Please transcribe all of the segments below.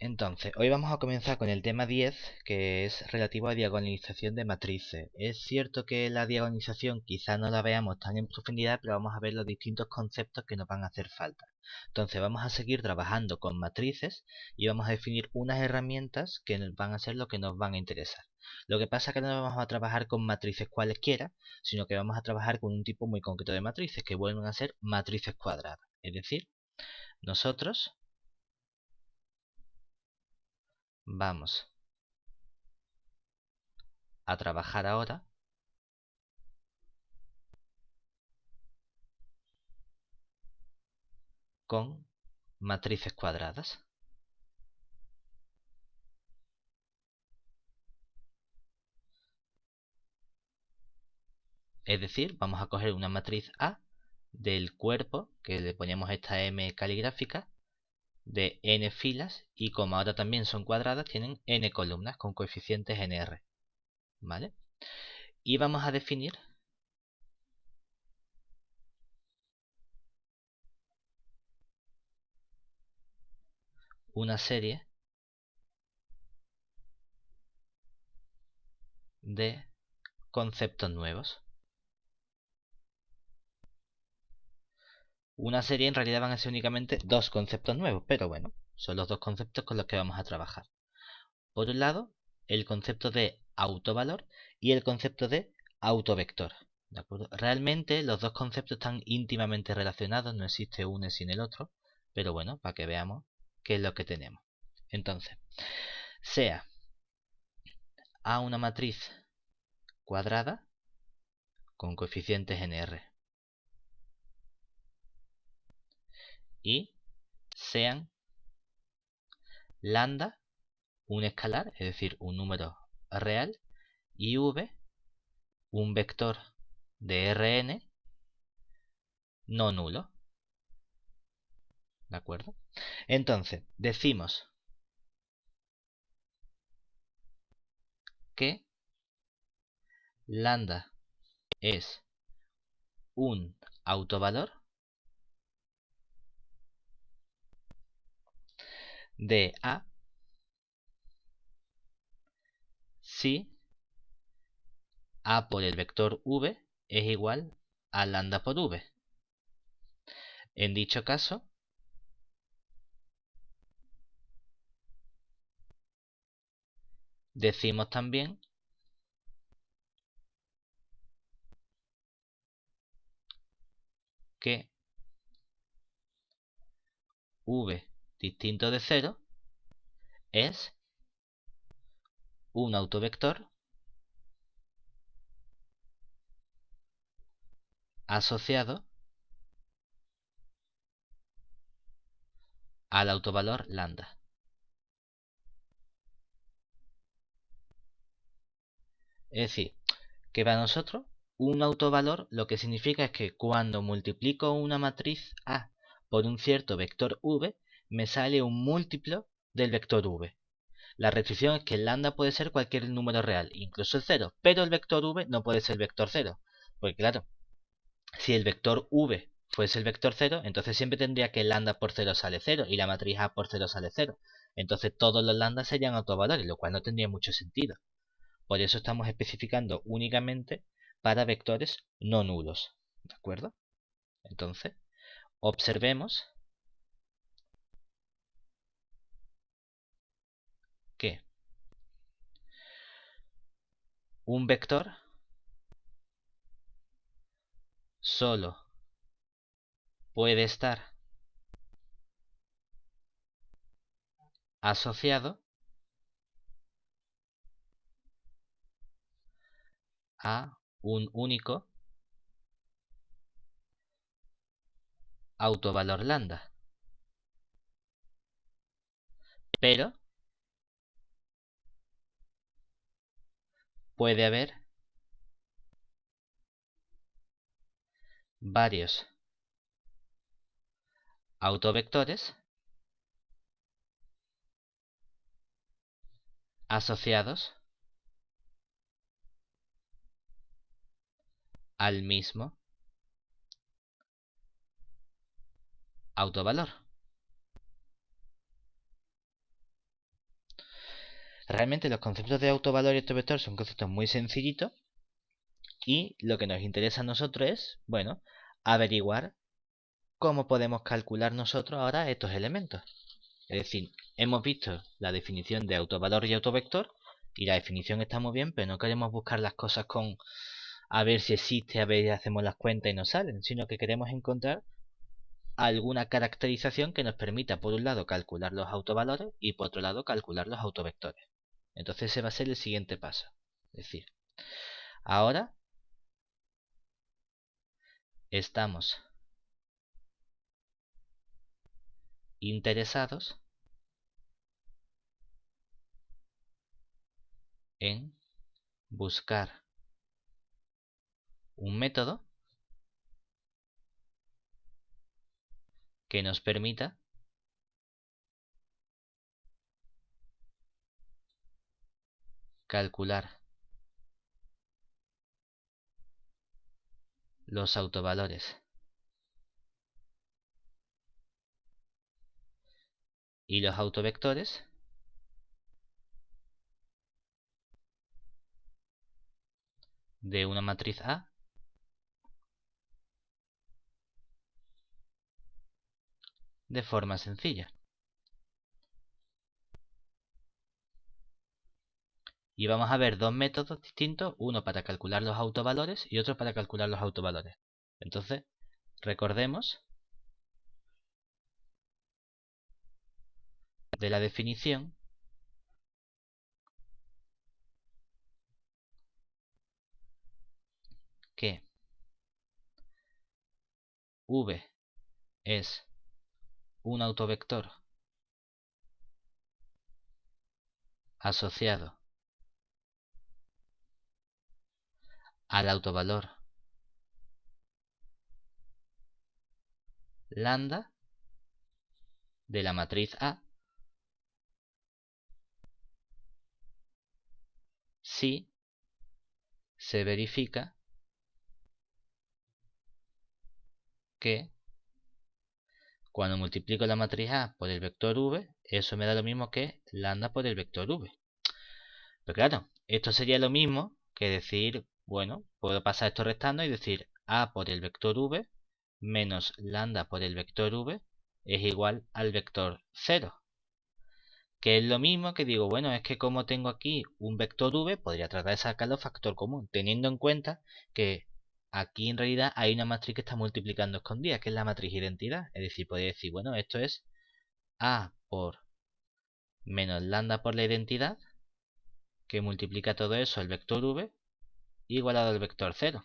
Entonces, hoy vamos a comenzar con el tema 10, que es relativo a diagonalización de matrices. Es cierto que la diagonalización quizá no la veamos tan en profundidad, pero vamos a ver los distintos conceptos que nos van a hacer falta. Entonces, vamos a seguir trabajando con matrices y vamos a definir unas herramientas que van a ser lo que nos van a interesar. Lo que pasa es que no vamos a trabajar con matrices cualesquiera, sino que vamos a trabajar con un tipo muy concreto de matrices, que vuelven a ser matrices cuadradas. Es decir, nosotros vamos a trabajar ahora con matrices cuadradas. Es decir, vamos a coger una matriz A del cuerpo, que le ponemos esta M caligráfica, de n filas, y como ahora también son cuadradas, tienen n columnas con coeficientes nr. ¿Vale? Y vamos a definir una serie de conceptos nuevos. Una serie en realidad van a ser únicamente dos conceptos nuevos, pero bueno, son los dos conceptos con los que vamos a trabajar. Por un lado, el concepto de autovalor y el concepto de autovector. ¿De acuerdo? Realmente los dos conceptos están íntimamente relacionados, no existe uno sin el otro, pero bueno, para que veamos qué es lo que tenemos. Entonces, sea A una matriz cuadrada con coeficientes nr y sean lambda un escalar, es decir, un número real, y v un vector de Rn no nulo. ¿De acuerdo? Entonces, decimos que lambda es un autovalor de A si A por el vector v es igual a lambda por v. En dicho caso, decimos también que v distinto de 0 es un autovector asociado al autovalor lambda. Es decir, que para nosotros un autovalor lo que significa es que cuando multiplico una matriz A por un cierto vector v, me sale un múltiplo del vector v. La restricción es que el lambda puede ser cualquier número real, incluso el 0, pero el vector v no puede ser el vector 0. Porque claro, si el vector v fuese el vector 0, entonces siempre tendría que el lambda por 0 sale 0 y la matriz A por 0 sale 0. Entonces todos los lambda serían autovalores, lo cual no tendría mucho sentido. Por eso estamos especificando únicamente para vectores no nulos. ¿De acuerdo? Entonces, observemos que un vector solo puede estar asociado a un único autovalor lambda. Pero puede haber varios autovectores asociados al mismo autovalor. Realmente los conceptos de autovalor y autovector son conceptos muy sencillitos y lo que nos interesa a nosotros es, bueno, averiguar cómo podemos calcular nosotros ahora estos elementos. Es decir, hemos visto la definición de autovalor y autovector y la definición está muy bien, pero no queremos buscar las cosas con a ver si existe, a ver si hacemos las cuentas y nos salen, sino que queremos encontrar alguna caracterización que nos permita, por un lado, calcular los autovalores y por otro lado, calcular los autovectores. Entonces ese va a ser el siguiente paso. Es decir, ahora estamos interesados en buscar un método que nos permita calcular los autovalores y los autovectores de una matriz A de forma sencilla. Y vamos a ver dos métodos distintos, uno para calcular los autovalores y otro para calcular los autovalores. Entonces, recordemos de la definición que V es un autovector asociado al autovalor lambda de la matriz A si se verifica que cuando multiplico la matriz A por el vector V, eso me da lo mismo que lambda por el vector V. Pero claro, esto sería lo mismo que decir, bueno, puedo pasar esto restando y decir A por el vector V menos lambda por el vector V es igual al vector 0. Que es lo mismo que digo, bueno, es que como tengo aquí un vector V, podría tratar de sacarlo factor común, teniendo en cuenta que aquí en realidad hay una matriz que está multiplicando escondida, que es la matriz identidad. Es decir, podría decir, bueno, esto es A por menos lambda por la identidad, que multiplica todo eso el vector V, igualado al vector 0.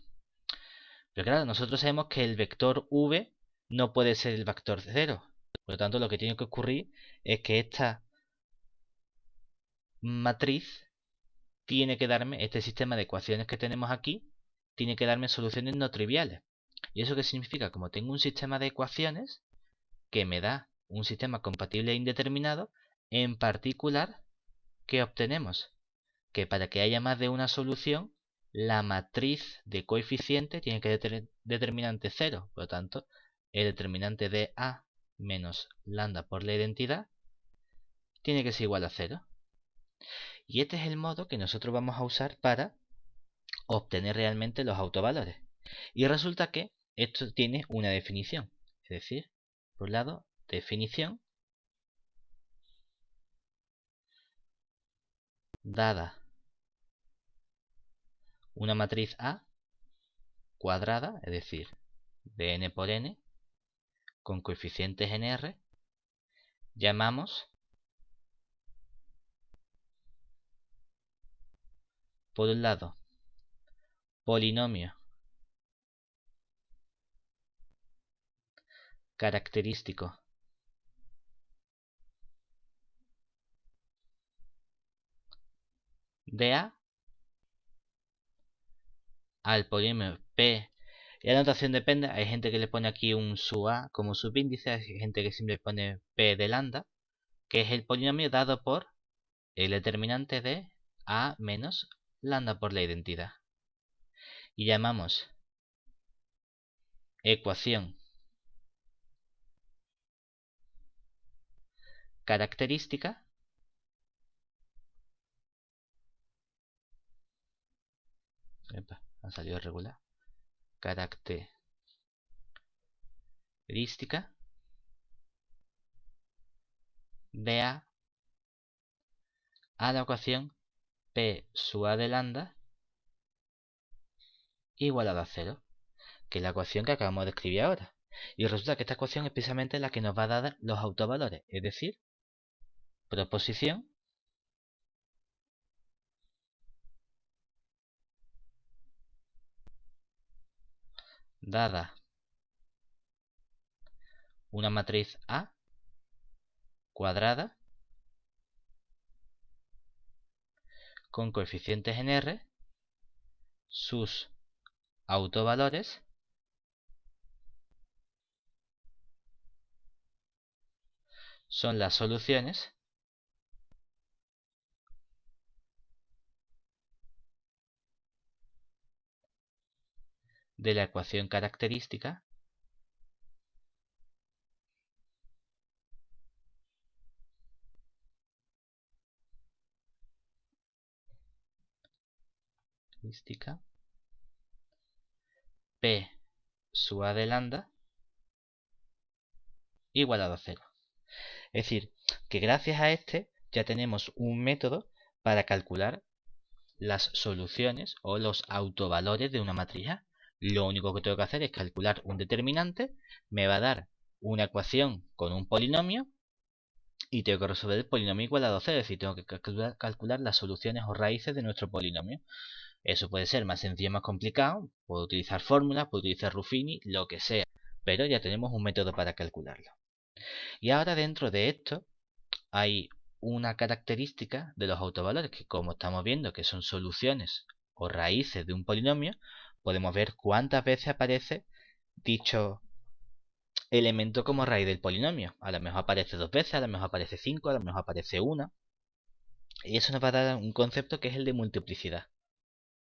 Pero claro, nosotros sabemos que el vector V no puede ser el vector 0. Por lo tanto, lo que tiene que ocurrir es que esta matriz tiene que darme, este sistema de ecuaciones que tenemos aquí, tiene que darme soluciones no triviales. ¿Y eso qué significa? Como tengo un sistema de ecuaciones que me da un sistema compatible e indeterminado, en particular, ¿qué obtenemos? Que para que haya más de una solución, la matriz de coeficiente tiene que tener determinante 0. Por lo tanto, el determinante de A menos lambda por la identidad tiene que ser igual a 0. Y este es el modo que nosotros vamos a usar para obtener realmente los autovalores. Y resulta que esto tiene una definición. Es decir, por un lado, definición dada una matriz A cuadrada, es decir, de n por n, con coeficientes en R, llamamos, por un lado, polinomio característico de A al polinomio P. Y la notación depende, hay gente que le pone aquí un sub A como subíndice, hay gente que siempre pone P de lambda, que es el polinomio dado por el determinante de A menos lambda por la identidad. Y llamamos ecuación característica ha salido regular, característica de A a la ecuación P sub A de lambda igualado a 0, que es la ecuación que acabamos de escribir ahora. Y resulta que esta ecuación es precisamente la que nos va a dar los autovalores, es decir, proposición dada una matriz A cuadrada con coeficientes en R, sus autovalores son las soluciones de la ecuación característica P sub A de lambda igualado a 0. Es decir, que gracias a este ya tenemos un método para calcular las soluciones o los autovalores de una matriz A. Lo único que tengo que hacer es calcular un determinante, me va a dar una ecuación con un polinomio y tengo que resolver el polinomio igualado a 0, es decir, tengo que calcular las soluciones o raíces de nuestro polinomio. Eso puede ser más sencillo o más complicado, puedo utilizar fórmulas, puedo utilizar Ruffini, lo que sea, pero ya tenemos un método para calcularlo. Y ahora dentro de esto hay una característica de los autovalores que, como estamos viendo que son soluciones o raíces de un polinomio, podemos ver cuántas veces aparece dicho elemento como raíz del polinomio. A lo mejor aparece 2 veces, a lo mejor aparece 5, a lo mejor aparece 1. Y eso nos va a dar un concepto que es el de multiplicidad.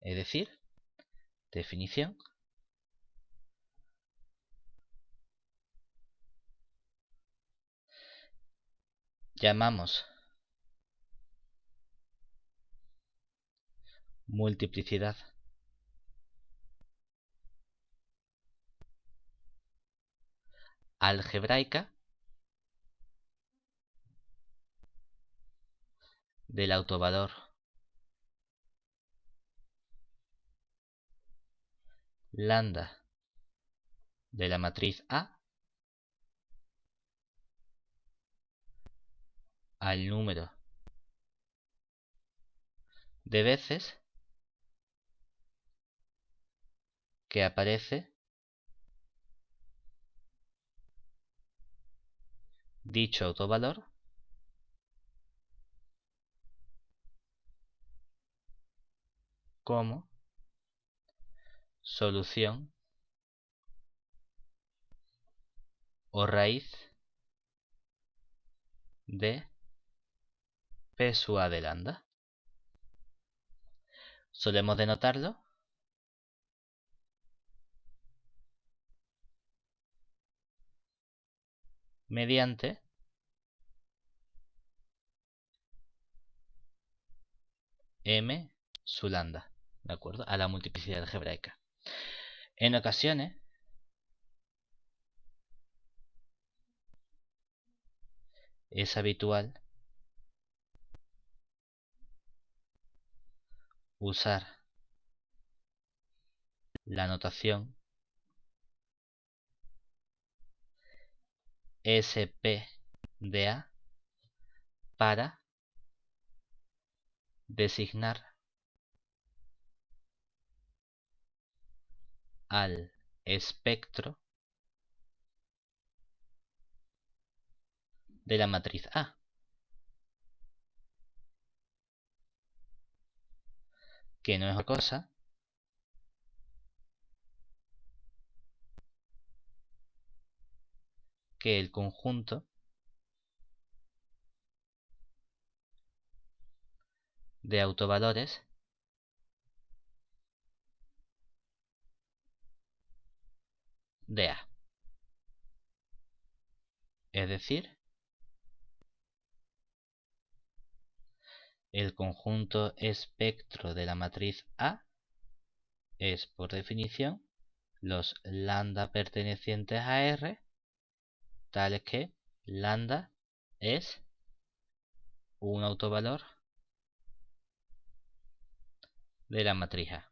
Es decir, definición. Llamamos multiplicidad algebraica del autovalor lambda de la matriz A al número de veces que aparece dicho autovalor como solución o raíz de P sub A de lambda. Solemos denotarlo mediante M sub lambda, ¿de acuerdo? A la multiplicidad algebraica. En ocasiones es habitual usar la notación SP de A para designar al espectro de la matriz A, que no es otra cosa que el conjunto de autovalores de A. Es decir, el conjunto espectro de la matriz A es, por definición, los lambda pertenecientes a R, tales que lambda es un autovalor de la matriz A.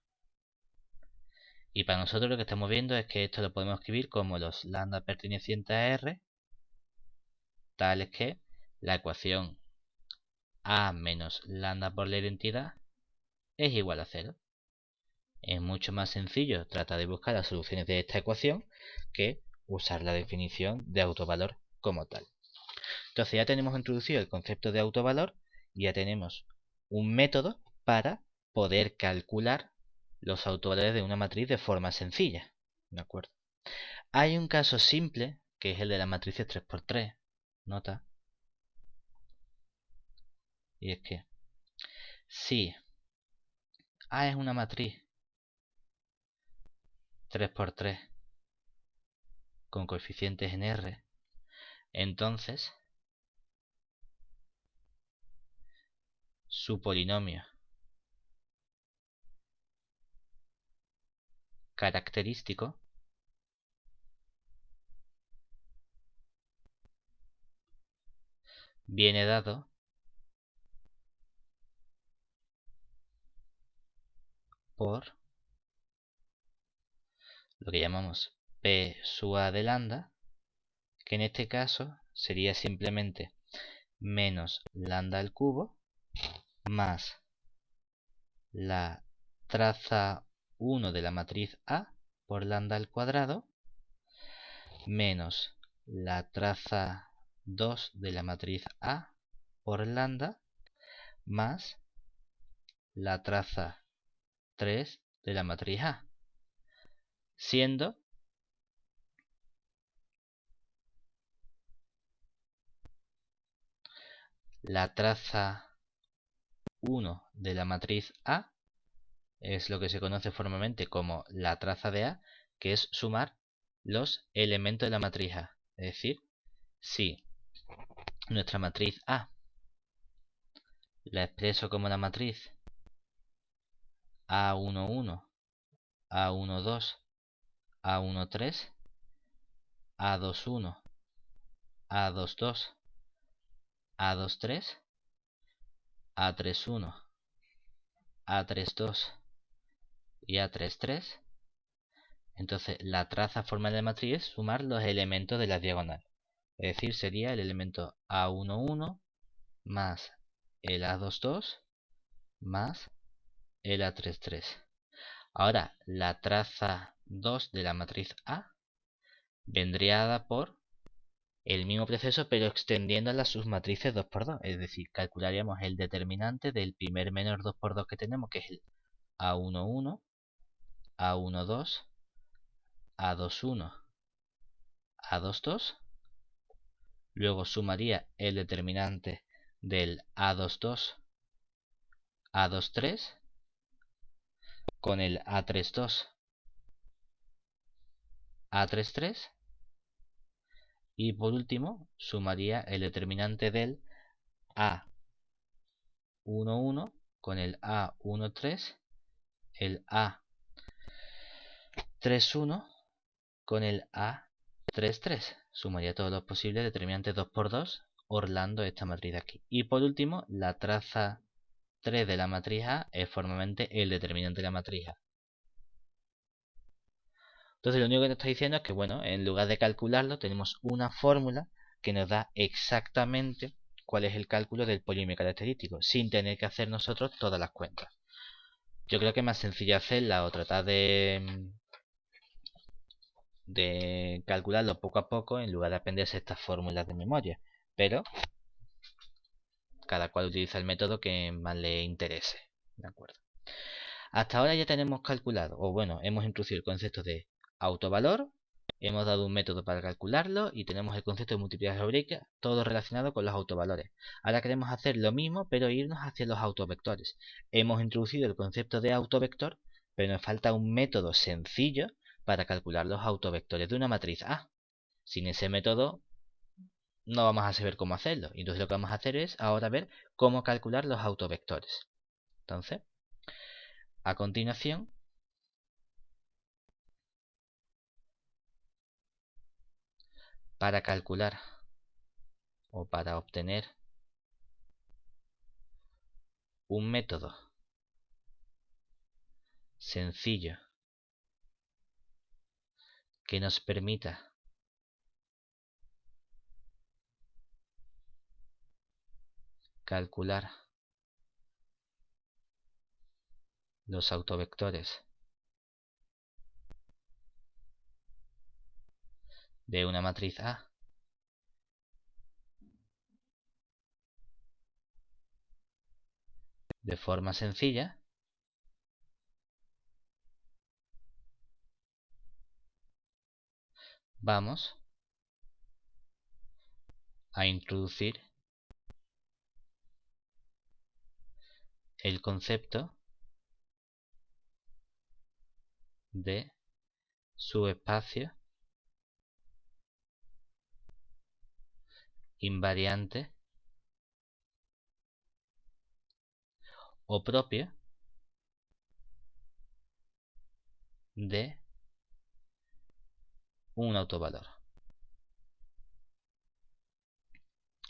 Y para nosotros lo que estamos viendo es que esto lo podemos escribir como los lambda pertenecientes a R, tales que la ecuación A menos lambda por la identidad es igual a 0. Es mucho más sencillo tratar de buscar las soluciones de esta ecuación que usar la definición de autovalor como tal. Entonces ya tenemos introducido el concepto de autovalor y ya tenemos un método para poder calcular los autovalores de una matriz de forma sencilla. ¿De acuerdo? Hay un caso simple que es el de las matrices 3×3. Nota. Y es que si A es una matriz 3×3 con coeficientes en R, entonces su polinomio característico viene dado por lo que llamamos P sub A de lambda, que en este caso sería simplemente menos lambda al cubo más la traza 1 de la matriz A por lambda al cuadrado menos la traza 2 de la matriz A por lambda más la traza 3 de la matriz A, siendo la traza 1 de la matriz A es lo que se conoce formalmente como la traza de A, que es sumar los elementos de la matriz A. Es decir, si nuestra matriz A la expreso como la matriz A11, A12, A13, A21, A22, A23, A31, A32 y A33, entonces la traza formal de matriz es sumar los elementos de la diagonal. Es decir, sería el elemento A11 más el A22 más el A33. Ahora, la traza 2 de la matriz A vendría dada por el mismo proceso, pero extendiendo a las submatrices 2×2. Es decir, calcularíamos el determinante del primer menor 2×2 que tenemos, que es el A11, A12, A21, A22. Luego sumaría el determinante del A22, A23 con el A32, A33. Y por último, sumaría el determinante del A11 con el A13, el A31 con el A33. Sumaría todos los posibles determinantes 2×2, orlando esta matriz de aquí. Y por último, la traza 3 de la matriz A es formalmente el determinante de la matriz A. Entonces lo único que nos está diciendo es que, bueno, en lugar de calcularlo, tenemos una fórmula que nos da exactamente cuál es el cálculo del polinomio característico, sin tener que hacer nosotros todas las cuentas. Yo creo que es más sencillo hacerla o tratar de calcularlo poco a poco en lugar de aprenderse estas fórmulas de memoria. Pero cada cual utiliza el método que más le interese. ¿De acuerdo? Hasta ahora ya tenemos calculado, o bueno, hemos introducido el concepto de autovalor, hemos dado un método para calcularlo y tenemos el concepto de multiplicación algebraica, todo relacionado con los autovalores. Ahora queremos hacer lo mismo, pero irnos hacia los autovectores. Hemos introducido el concepto de autovector, pero nos falta un método sencillo para calcular los autovectores de una matriz A. Sin ese método no vamos a saber cómo hacerlo. Entonces lo que vamos a hacer es ahora ver cómo calcular los autovectores. Entonces, a continuación, para calcular o para obtener un método sencillo que nos permita calcular los autovectores de una matriz A de forma sencilla, vamos a introducir el concepto de subespacio invariante o propio de un autovalor.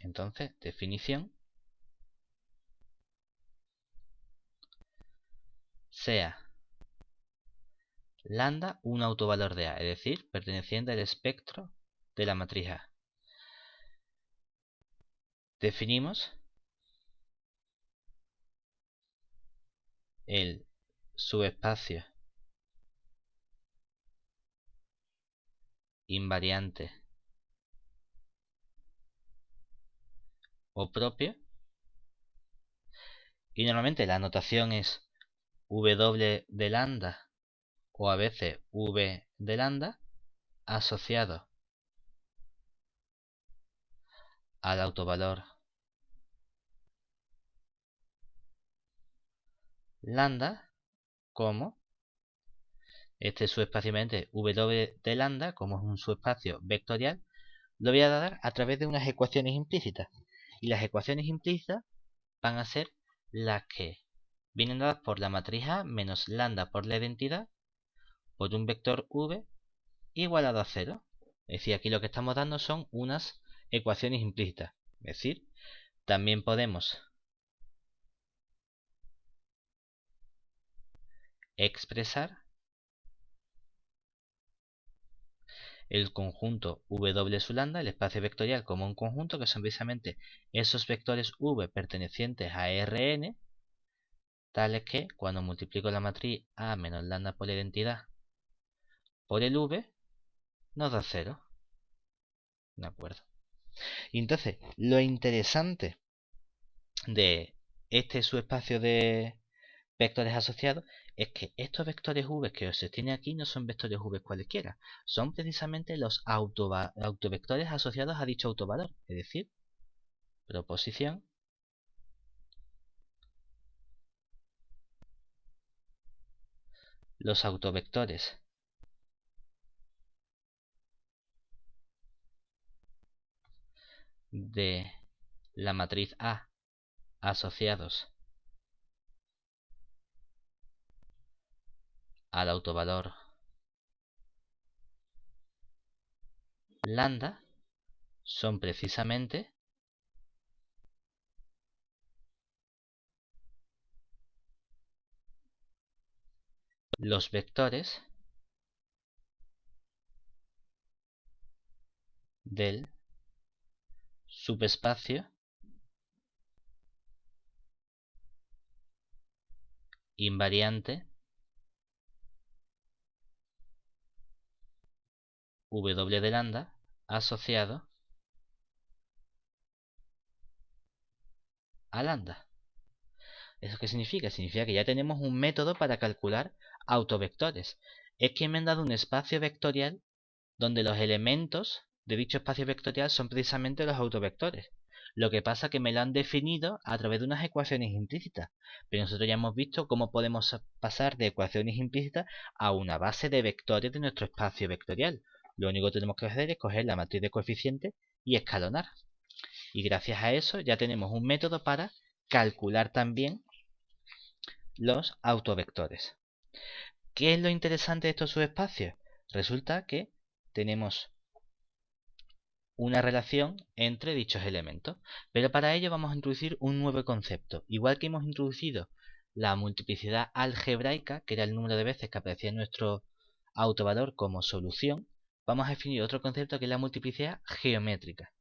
Entonces, definición: sea lambda un autovalor de A, es decir, perteneciente al espectro de la matriz A. Definimos el subespacio invariante o propio, y normalmente la notación es W de lambda o a veces V de lambda asociado al autovalor lambda, como este subespacio invariante W de lambda, como es un subespacio vectorial, lo voy a dar a través de unas ecuaciones implícitas. Y las ecuaciones implícitas van a ser las que vienen dadas por la matriz A menos lambda por la identidad por un vector V igualado a 0. Es decir, aquí lo que estamos dando son unas ecuaciones implícitas. Es decir, también podemos expresar el conjunto W sub lambda, el espacio vectorial, como un conjunto que son precisamente esos vectores V pertenecientes a Rn, tales que cuando multiplico la matriz A menos lambda por la identidad por el V, nos da 0. ¿De acuerdo? Y entonces, lo interesante de este subespacio de vectores asociados es que estos vectores V que se tienen aquí no son vectores V cualesquiera, son precisamente los autovectores asociados a dicho autovalor, es decir, proposición los autovectores de la matriz A asociados al autovalor lambda son precisamente los vectores del subespacio invariante W de lambda asociado a lambda. ¿Eso qué significa? Significa que ya tenemos un método para calcular autovectores. Es que me han dado un espacio vectorial donde los elementos de dicho espacio vectorial son precisamente los autovectores. Lo que pasa es que me lo han definido a través de unas ecuaciones implícitas. Pero nosotros ya hemos visto cómo podemos pasar de ecuaciones implícitas a una base de vectores de nuestro espacio vectorial. Lo único que tenemos que hacer es coger la matriz de coeficientes y escalonar. Y gracias a eso ya tenemos un método para calcular también los autovectores. ¿Qué es lo interesante de estos subespacios? Resulta que tenemos una relación entre dichos elementos. Pero para ello vamos a introducir un nuevo concepto. Igual que hemos introducido la multiplicidad algebraica, que era el número de veces que aparecía en nuestro autovalor como solución, vamos a definir otro concepto que es la multiplicidad geométrica.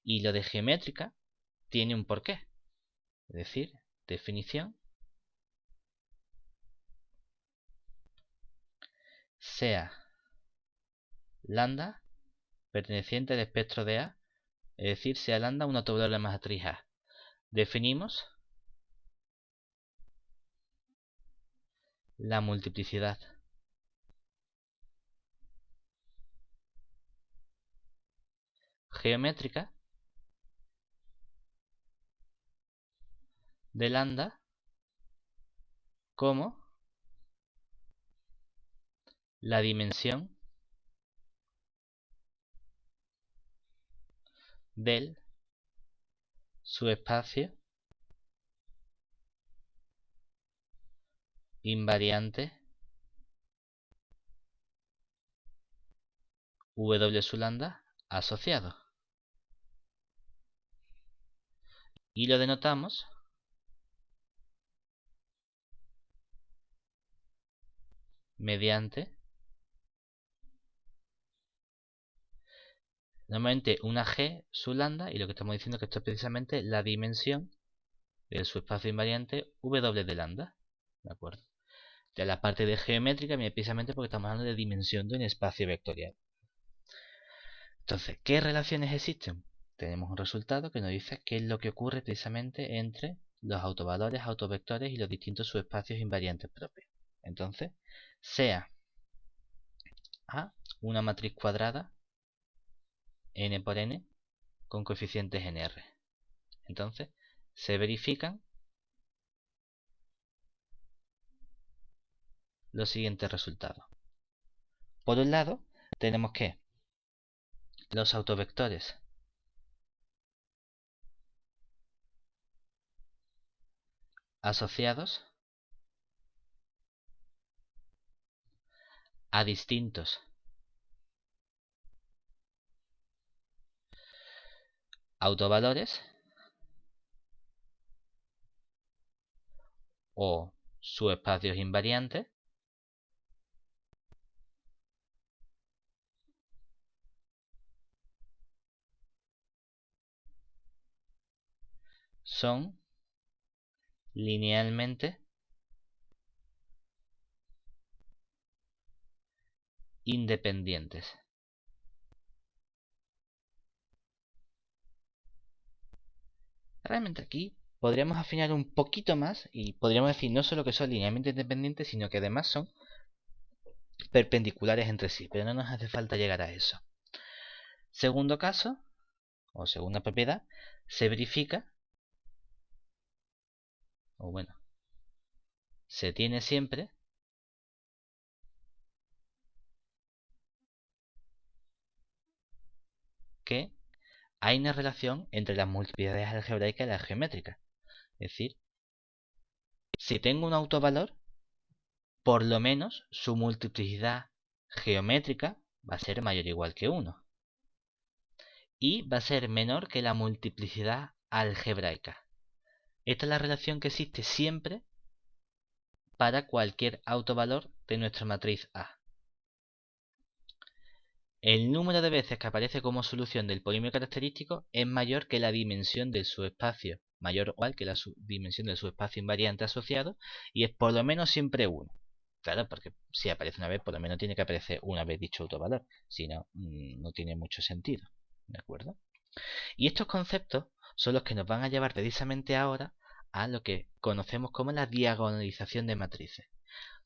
Y lo de geométrica tiene un porqué. Es decir, definición, sea lambda perteneciente al espectro de A, es decir, sea lambda un autovalor de la matriz A. Definimos la multiplicidad geométrica de lambda como la dimensión del subespacio invariante W sub lambda asociado. Y lo denotamos mediante normalmente una G sub lambda, y lo que estamos diciendo es que esto es precisamente la dimensión del subespacio invariante W de lambda. ¿De acuerdo? Ya la parte de geométrica viene precisamente porque estamos hablando de dimensión de un espacio vectorial. Entonces, ¿qué relaciones existen? Tenemos un resultado que nos dice qué es lo que ocurre precisamente entre los autovalores, autovectores y los distintos subespacios invariantes propios. Entonces, sea A una matriz cuadrada n por n con coeficientes en R. Entonces, se verifican los siguientes resultados. Por un lado, tenemos que los autovectores asociados a distintos autovalores o subespacios invariantes son linealmente independientes. Realmente aquí podríamos afinar un poquito más y podríamos decir no solo que son linealmente independientes, sino que además son perpendiculares entre sí, pero no nos hace falta llegar a eso. Segundo caso, o segunda propiedad, se verifica, o bueno, se tiene siempre que hay una relación entre las multiplicidades algebraicas y las geométricas. Es decir, si tengo un autovalor, por lo menos su multiplicidad geométrica va a ser mayor o igual que 1. Y va a ser menor que la multiplicidad algebraica. Esta es la relación que existe siempre para cualquier autovalor de nuestra matriz A. El número de veces que aparece como solución del polinomio característico es mayor que la dimensión del subespacio, mayor o igual que la dimensión del subespacio invariante asociado, y es por lo menos siempre 1. Claro, porque si aparece una vez, por lo menos tiene que aparecer una vez dicho autovalor. Si no, no tiene mucho sentido. ¿De acuerdo? Y estos conceptos son los que nos van a llevar precisamente ahora a lo que conocemos como la diagonalización de matrices.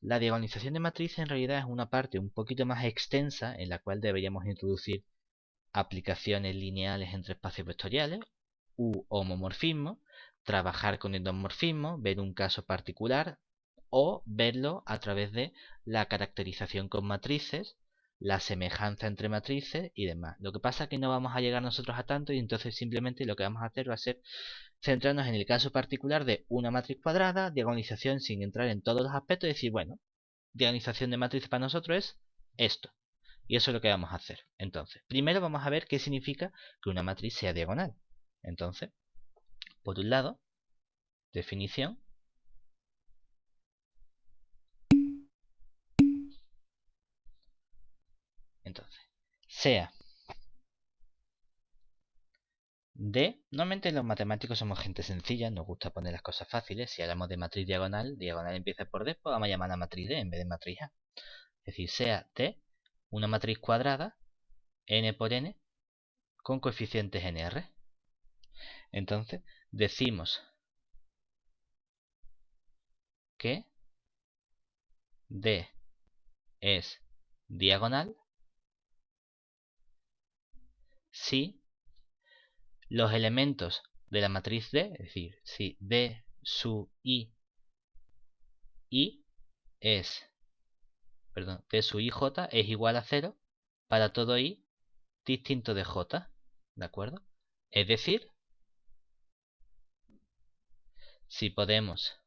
La diagonalización de matrices en realidad es una parte un poquito más extensa en la cual deberíamos introducir aplicaciones lineales entre espacios vectoriales u homomorfismo, trabajar con endomorfismo, ver un caso particular o verlo a través de la caracterización con matrices, la semejanza entre matrices y demás. Lo que pasa es que no vamos a llegar nosotros a tanto y entonces simplemente lo que vamos a hacer va a ser centrarnos en el caso particular de una matriz cuadrada, diagonalización sin entrar en todos los aspectos y decir, bueno, diagonalización de matriz para nosotros es esto. Y eso es lo que vamos a hacer. Entonces, primero vamos a ver qué significa que una matriz sea diagonal. Entonces, por un lado, definición. Entonces, sea de... Normalmente los matemáticos somos gente sencilla, nos gusta poner las cosas fáciles. Si hablamos de matriz diagonal, diagonal empieza por D, pues vamos a llamarla matriz D en vez de matriz A. Es decir, sea de una matriz cuadrada, n por n, con coeficientes nr. Entonces, decimos que D es diagonal si los elementos de la matriz D, es decir, si D sub I es, perdón, D sub IJ es igual a 0 para todo I distinto de J, ¿de acuerdo? Es decir, si podemos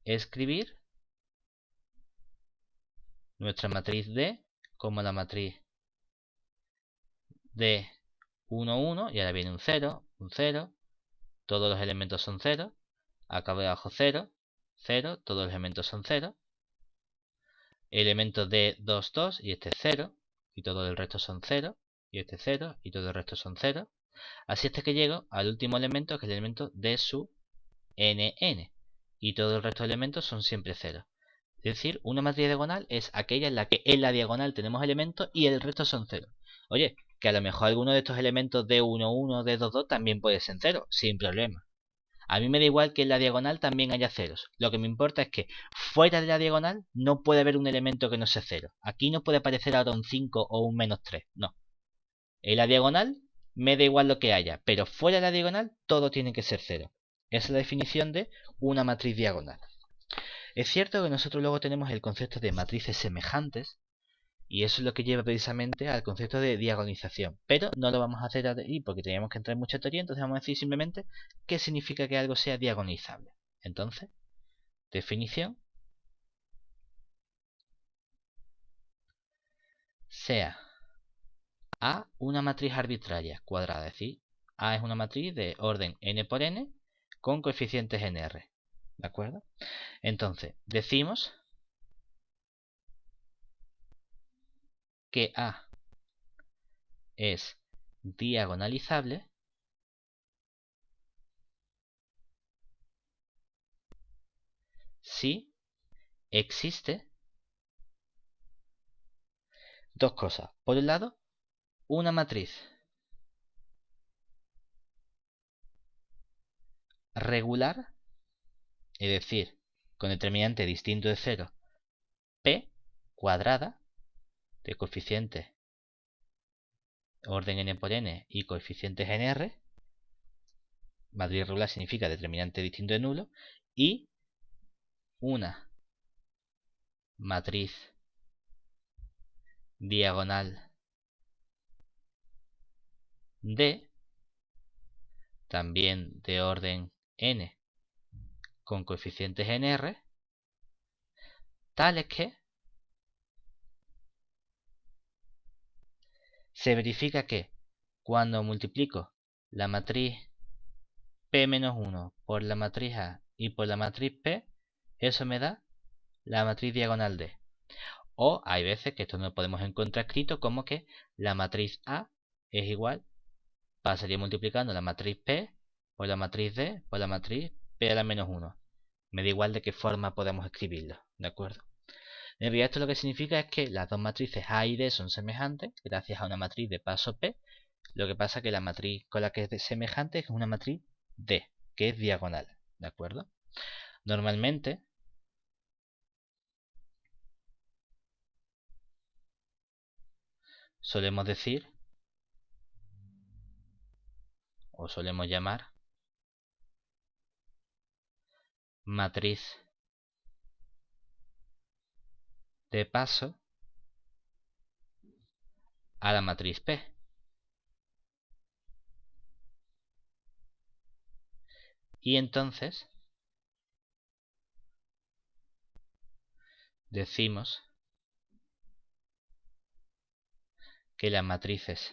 escribir nuestra matriz D como la matriz D 1, 1, y ahora viene un 0, todos los elementos son 0, acá abajo 0, 0, todos los elementos son 0, elemento D 2, 2, y este es 0, y todo el resto son 0, y este es 0, y todo el resto son 0, así hasta que llego al último elemento, que es el elemento D sub NN, y todo el resto de elementos son siempre 0. Es decir, una matriz diagonal es aquella en la que en la diagonal tenemos elementos y el resto son 0. Oye, que a lo mejor alguno de estos elementos D1, 1, D2, 2 también puede ser 0, sin problema. A mí me da igual que en la diagonal también haya ceros. Lo que me importa es que fuera de la diagonal no puede haber un elemento que no sea 0. Aquí no puede aparecer ahora un 5 o un menos 3. No. En la diagonal me da igual lo que haya, pero fuera de la diagonal todo tiene que ser 0. Esa es la definición de una matriz diagonal. Es cierto que nosotros luego tenemos el concepto de matrices semejantes, y eso es lo que lleva precisamente al concepto de diagonalización. Pero no lo vamos a hacer ahí porque teníamos que entrar en mucha teoría, entonces vamos a decir simplemente qué significa que algo sea diagonalizable. Entonces, definición, sea A una matriz arbitraria cuadrada, es decir, A es una matriz de orden n por n con coeficientes nr. ¿De acuerdo? Entonces, decimos que A es diagonalizable si existe dos cosas. Por un lado, una matriz regular, es decir, con determinante distinto de 0, p cuadrada, de coeficientes orden n por n y coeficientes nr. Matriz regular significa determinante distinto de nulo. Y una matriz diagonal D, también de orden n con coeficientes nr, tales que se verifica que cuando multiplico la matriz P-1 por la matriz A y por la matriz P, eso me da la matriz diagonal D. O hay veces que esto no lo podemos encontrar escrito como que la matriz A es igual, pasaría multiplicando la matriz P por la matriz D por la matriz P a la menos 1. Me da igual de qué forma podemos escribirlo, ¿de acuerdo? En realidad esto lo que significa es que las dos matrices A y D son semejantes gracias a una matriz de paso P. Lo que pasa es que la matriz con la que es semejante es una matriz D, que es diagonal, ¿de acuerdo? Normalmente solemos decir o solemos llamar matriz de paso a la matriz P. Y entonces decimos que las matrices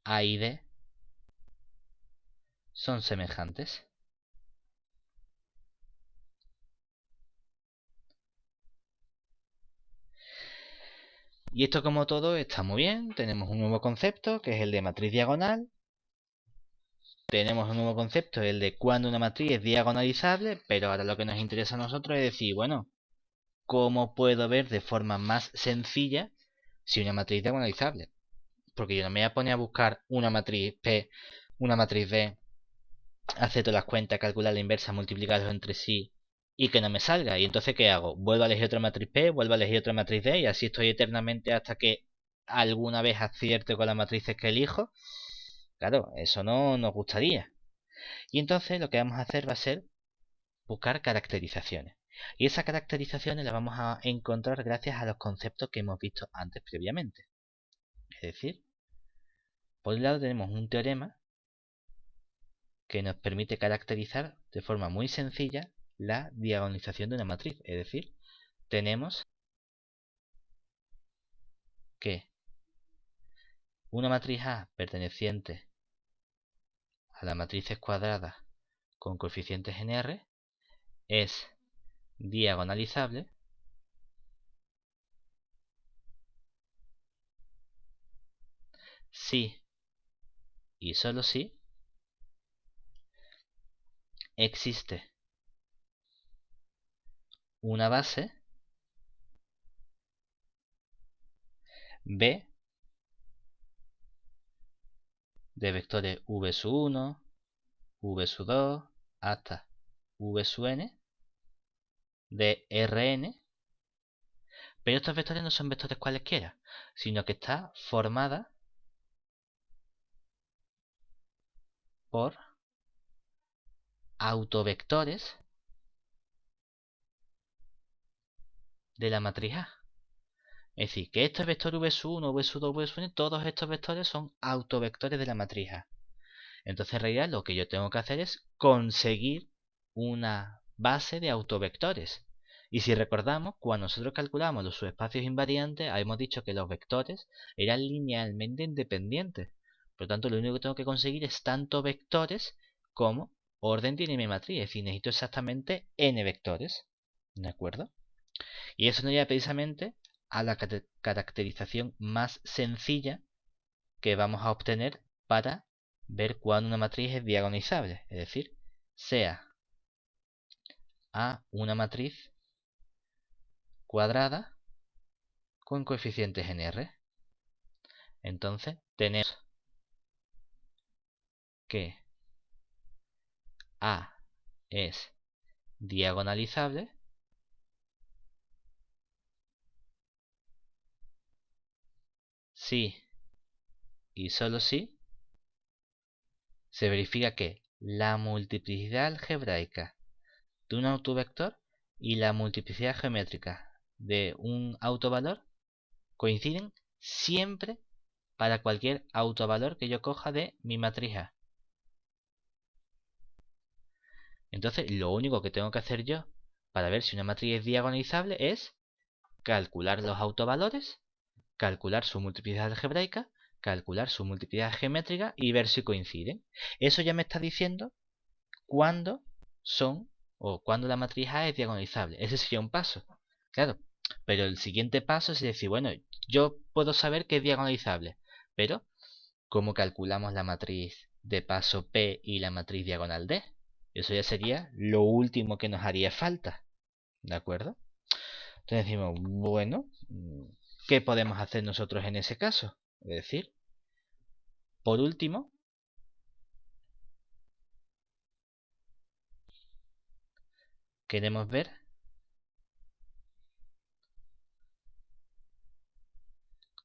A y D son semejantes. Y esto, como todo, está muy bien. Tenemos un nuevo concepto, que es el de matriz diagonal. Tenemos un nuevo concepto, el de cuando una matriz es diagonalizable, pero ahora lo que nos interesa a nosotros es decir, bueno, ¿cómo puedo ver de forma más sencilla si una matriz es diagonalizable? Porque yo no me voy a poner a buscar una matriz P, una matriz B, hacer todas las cuentas, calcular la inversa, multiplicarlos entre sí y que no me salga. Y entonces, ¿qué hago? Vuelvo a elegir otra matriz P, vuelvo a elegir otra matriz D y así estoy eternamente hasta que alguna vez acierte con las matrices que elijo. Claro, eso no nos gustaría. Y entonces lo que vamos a hacer va a ser buscar caracterizaciones. Y esas caracterizaciones las vamos a encontrar gracias a los conceptos que hemos visto antes previamente. Es decir, por un lado tenemos un teorema que nos permite caracterizar de forma muy sencilla la diagonalización de una matriz. Es decir, tenemos que una matriz A perteneciente a las matrices cuadradas con coeficientes en R es diagonalizable si y solo si existe una base B de vectores v sub 1, v sub 2 hasta v sub n de Rn, pero estos vectores no son vectores cualesquiera, sino que está formada por autovectores de la matriz A. Es decir, que este vector v sub 1, v sub 2, v sub n, todos estos vectores son autovectores de la matriz A. Entonces, en realidad, lo que yo tengo que hacer es conseguir una base de autovectores. Y si recordamos, cuando nosotros calculamos los subespacios invariantes, habíamos dicho que los vectores eran linealmente independientes. Por lo tanto, lo único que tengo que conseguir es tanto vectores como orden tiene mi matriz. Es decir, necesito exactamente n vectores. ¿De acuerdo? Y eso nos lleva precisamente a la caracterización más sencilla que vamos a obtener para ver cuándo una matriz es diagonalizable. Es decir, sea A una matriz cuadrada con coeficientes en R. Entonces tenemos que A es diagonalizable si y solo si se verifica que la multiplicidad algebraica de un autovector y la multiplicidad geométrica de un autovalor coinciden siempre para cualquier autovalor que yo coja de mi matriz A. Entonces, lo único que tengo que hacer yo para ver si una matriz es diagonalizable es calcular los autovalores, calcular su multiplicidad algebraica, calcular su multiplicidad geométrica y ver si coinciden. Eso ya me está diciendo cuándo son o cuándo la matriz A es diagonalizable. Ese sería un paso. Claro, pero el siguiente paso es decir, bueno, yo puedo saber que es diagonalizable, pero ¿cómo calculamos la matriz de paso P y la matriz diagonal D? Eso ya sería lo último que nos haría falta. ¿De acuerdo? Entonces decimos, bueno, ¿qué podemos hacer nosotros en ese caso? Es decir, por último, queremos ver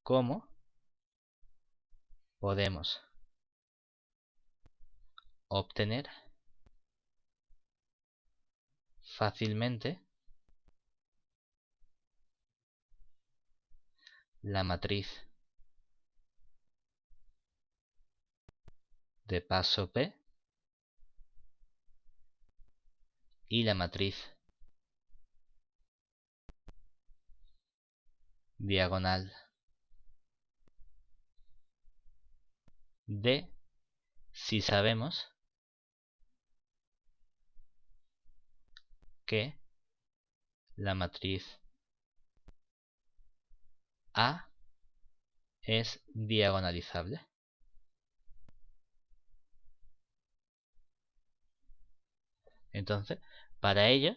cómo podemos obtener fácilmente la matriz de paso P y la matriz diagonal D si sabemos que la matriz A es diagonalizable. Entonces, para ello,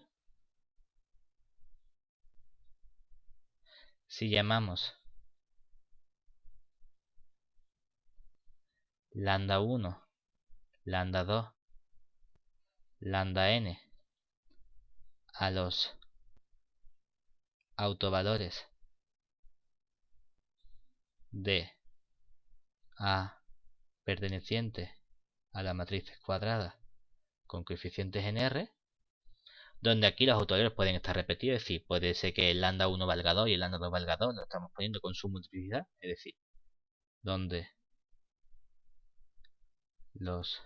si llamamos lambda 1, lambda 2, lambda n a los autovalores de A perteneciente a la matriz cuadrada con coeficientes en R, donde aquí los autovalores pueden estar repetidos, es decir, puede ser que el lambda 1 valga 2 y el lambda 2 valga 2, lo estamos poniendo con su multiplicidad, es decir, donde los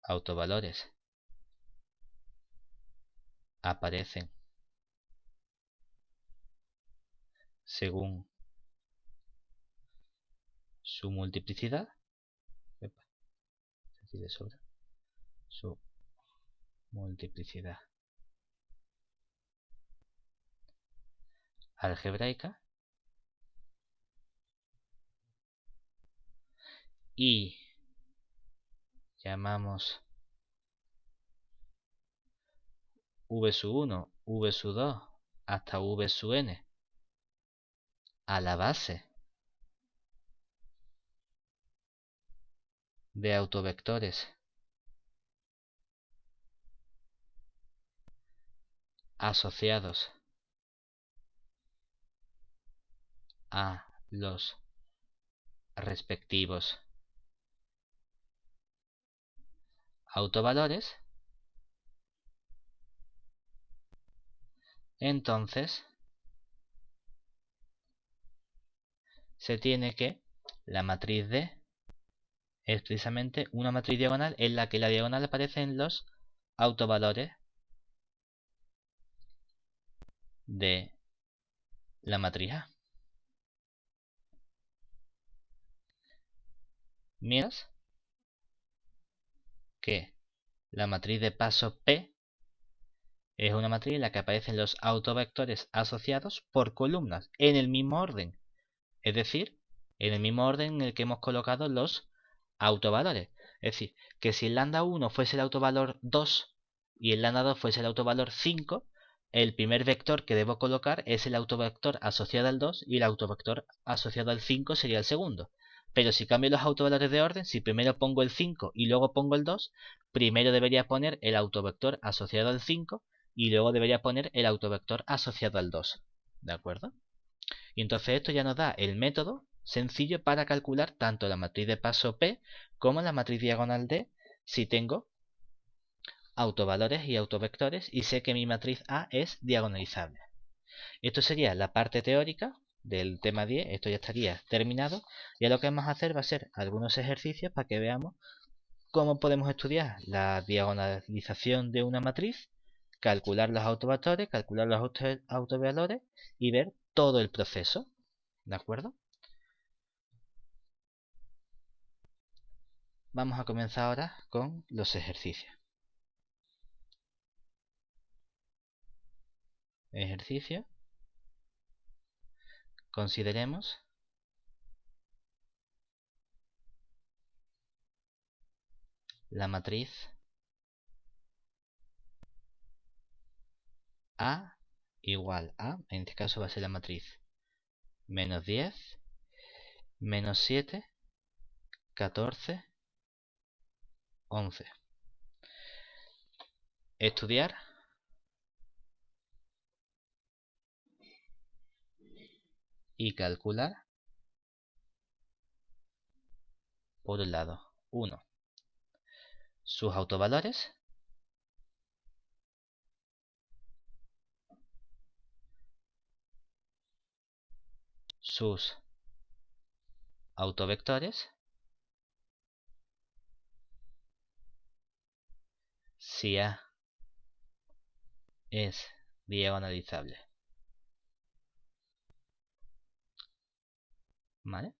autovalores aparecen según su multiplicidad, su multiplicidad algebraica, y llamamos v sub 1, v sub 2 hasta v sub n a la base de autovectores asociados a los respectivos autovalores, entonces se tiene que la matriz D es precisamente una matriz diagonal en la que la diagonal aparece en los autovalores de la matriz A. Mientras que la matriz de paso P es una matriz en la que aparecen los autovectores asociados por columnas en el mismo orden. Es decir, en el mismo orden en el que hemos colocado los autovalores. Es decir, que si el lambda 1 fuese el autovalor 2 y el lambda 2 fuese el autovalor 5, el primer vector que debo colocar es el autovector asociado al 2 y el autovector asociado al 5 sería el segundo. Pero si cambio los autovalores de orden, si primero pongo el 5 y luego pongo el 2, primero debería poner el autovector asociado al 5 y luego debería poner el autovector asociado al 2. ¿De acuerdo? Y entonces esto ya nos da el método sencillo para calcular tanto la matriz de paso P como la matriz diagonal D si tengo autovalores y autovectores y sé que mi matriz A es diagonalizable. Esto sería la parte teórica del tema 10, esto ya estaría terminado. Ya lo que vamos a hacer va a ser algunos ejercicios para que veamos cómo podemos estudiar la diagonalización de una matriz, calcular los autovectores, calcular los autovalores y ver todo el proceso. ¿De acuerdo? Vamos a comenzar ahora con los ejercicios. Ejercicio. Consideremos la matriz A igual a, en este caso va a ser la matriz menos 10, menos 7, 14, 11. Estudiar y calcular, por un lado, 1. Sus autovalores, sus autovectores, si A es diagonalizable. ¿Vale?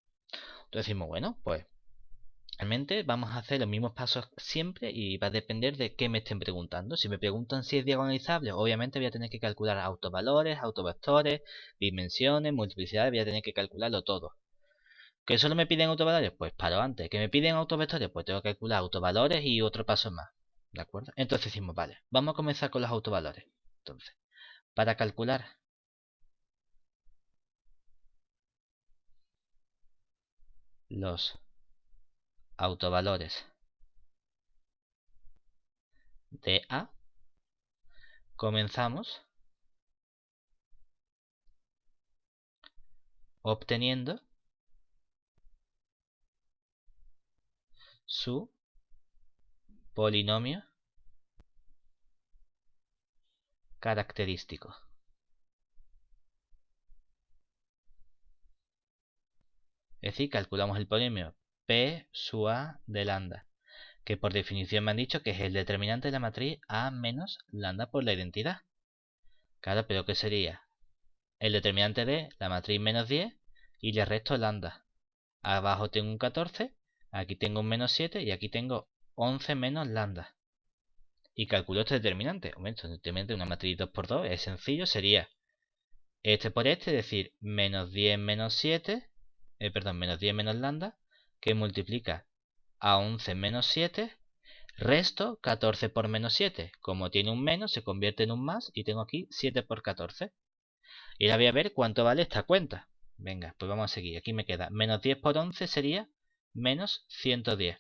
Entonces decimos, bueno, pues realmente vamos a hacer los mismos pasos siempre y va a depender de qué me estén preguntando. Si me preguntan si es diagonalizable, obviamente voy a tener que calcular autovalores, autovectores, dimensiones, multiplicidades, voy a tener que calcularlo todo. ¿Que solo me piden autovalores? Pues paro antes. ¿Que me piden autovectores? Pues tengo que calcular autovalores y otro paso más. ¿De acuerdo? Entonces decimos, vale, vamos a comenzar con los autovalores. Entonces, para calcular los autovalores de A, comenzamos obteniendo su polinomio característico. Es decir, calculamos el polinomio P sub A de lambda, que por definición me han dicho que es el determinante de la matriz A menos lambda por la identidad. Claro, pero ¿qué sería? El determinante de la matriz menos 10 y le resto lambda. Abajo tengo un 14, aquí tengo un menos 7 y aquí tengo 11 menos lambda. Y calculo este determinante. Este determinante de una matriz 2 por 2 es sencillo, sería este por este, es decir, menos 10 menos 7, menos 10 menos lambda, que multiplica a 11 menos 7, resto 14 por menos 7. Como tiene un menos, se convierte en un más y tengo aquí 7 por 14. Y ahora voy a ver cuánto vale esta cuenta. Venga, pues vamos a seguir. Aquí me queda menos 10 por 11 sería menos 110.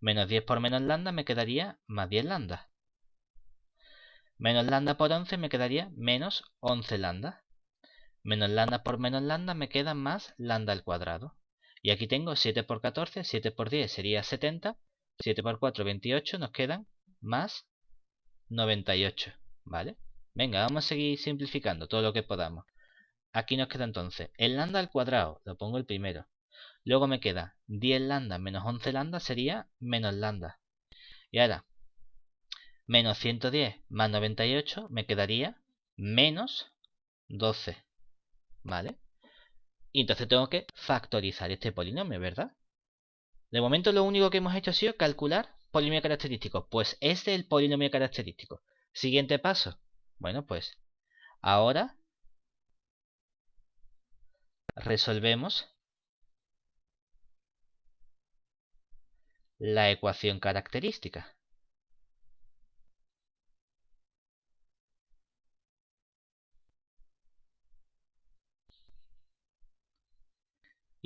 Menos 10 por menos lambda me quedaría más 10 lambda. Menos lambda por 11 me quedaría menos 11 lambda. Menos lambda por menos lambda me queda más lambda al cuadrado. Y aquí tengo 7 por 14, 7 por 10 sería 70. 7 por 4, 28, nos quedan más 98. ¿Vale? Venga, vamos a seguir simplificando todo lo que podamos. Aquí nos queda entonces el lambda al cuadrado, lo pongo el primero. Luego me queda 10 lambda menos 11 lambda sería menos lambda. Y ahora, menos 110 más 98 me quedaría menos 12. ¿Vale? Y entonces tengo que factorizar este polinomio, ¿verdad? De momento lo único que hemos hecho ha sido calcular polinomio característico. Pues este es el polinomio característico. Siguiente paso. Bueno, pues ahora resolvemos la ecuación característica.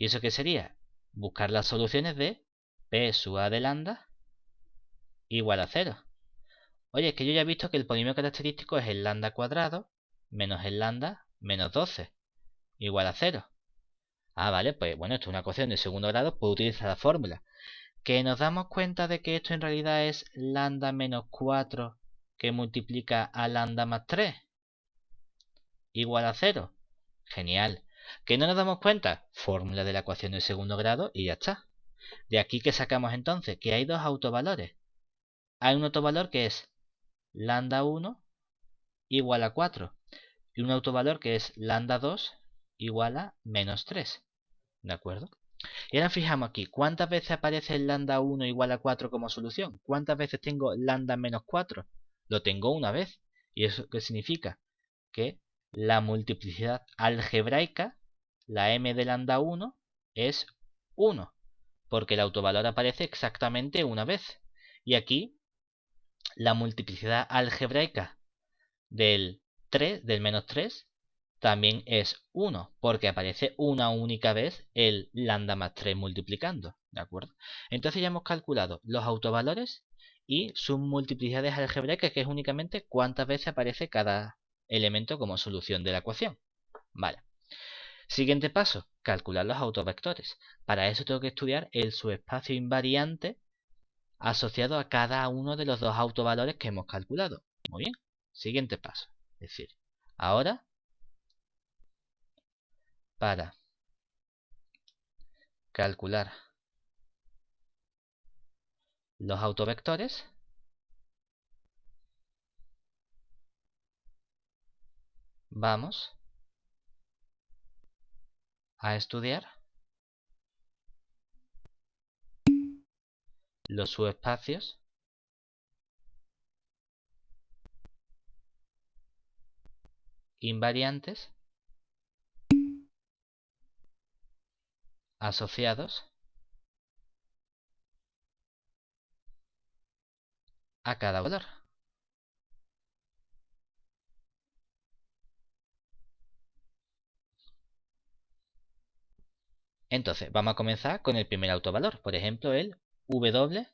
¿Y eso qué sería? Buscar las soluciones de P sub A de lambda igual a 0. Oye, es que yo ya he visto que el polinomio característico es el lambda cuadrado menos el lambda menos 12 igual a 0. Ah, vale, pues bueno, esto es una ecuación de segundo grado, puedo utilizar la fórmula. Que nos damos cuenta de que esto en realidad es lambda menos 4 que multiplica a lambda más 3 igual a 0. Genial. ¿Que no nos damos cuenta? Fórmula de la ecuación de segundo grado y ya está. De aquí que sacamos entonces que hay dos autovalores. Hay un autovalor que es lambda 1 igual a 4 y un autovalor que es lambda 2 igual a menos 3. ¿De acuerdo? Y ahora fijamos aquí, ¿cuántas veces aparece el lambda 1 igual a 4 como solución? ¿Cuántas veces tengo lambda menos 4? Lo tengo una vez. ¿Y eso qué significa? Que la multiplicidad algebraica, la m de lambda 1, es 1. Porque el autovalor aparece exactamente una vez. Y aquí la multiplicidad algebraica del menos 3, también es 1, porque aparece una única vez el lambda más 3 multiplicando, ¿de acuerdo? Entonces ya hemos calculado los autovalores y sus multiplicidades algebraicas, que es únicamente cuántas veces aparece cada elemento como solución de la ecuación. Vale. Siguiente paso, calcular los autovectores. Para eso tengo que estudiar el subespacio invariante asociado a cada uno de los dos autovalores que hemos calculado. Muy bien. Siguiente paso. Es decir, ahora para calcular los autovectores vamos a estudiar los subespacios invariantes asociados a cada valor. Entonces, vamos a comenzar con el primer autovalor, por ejemplo, el W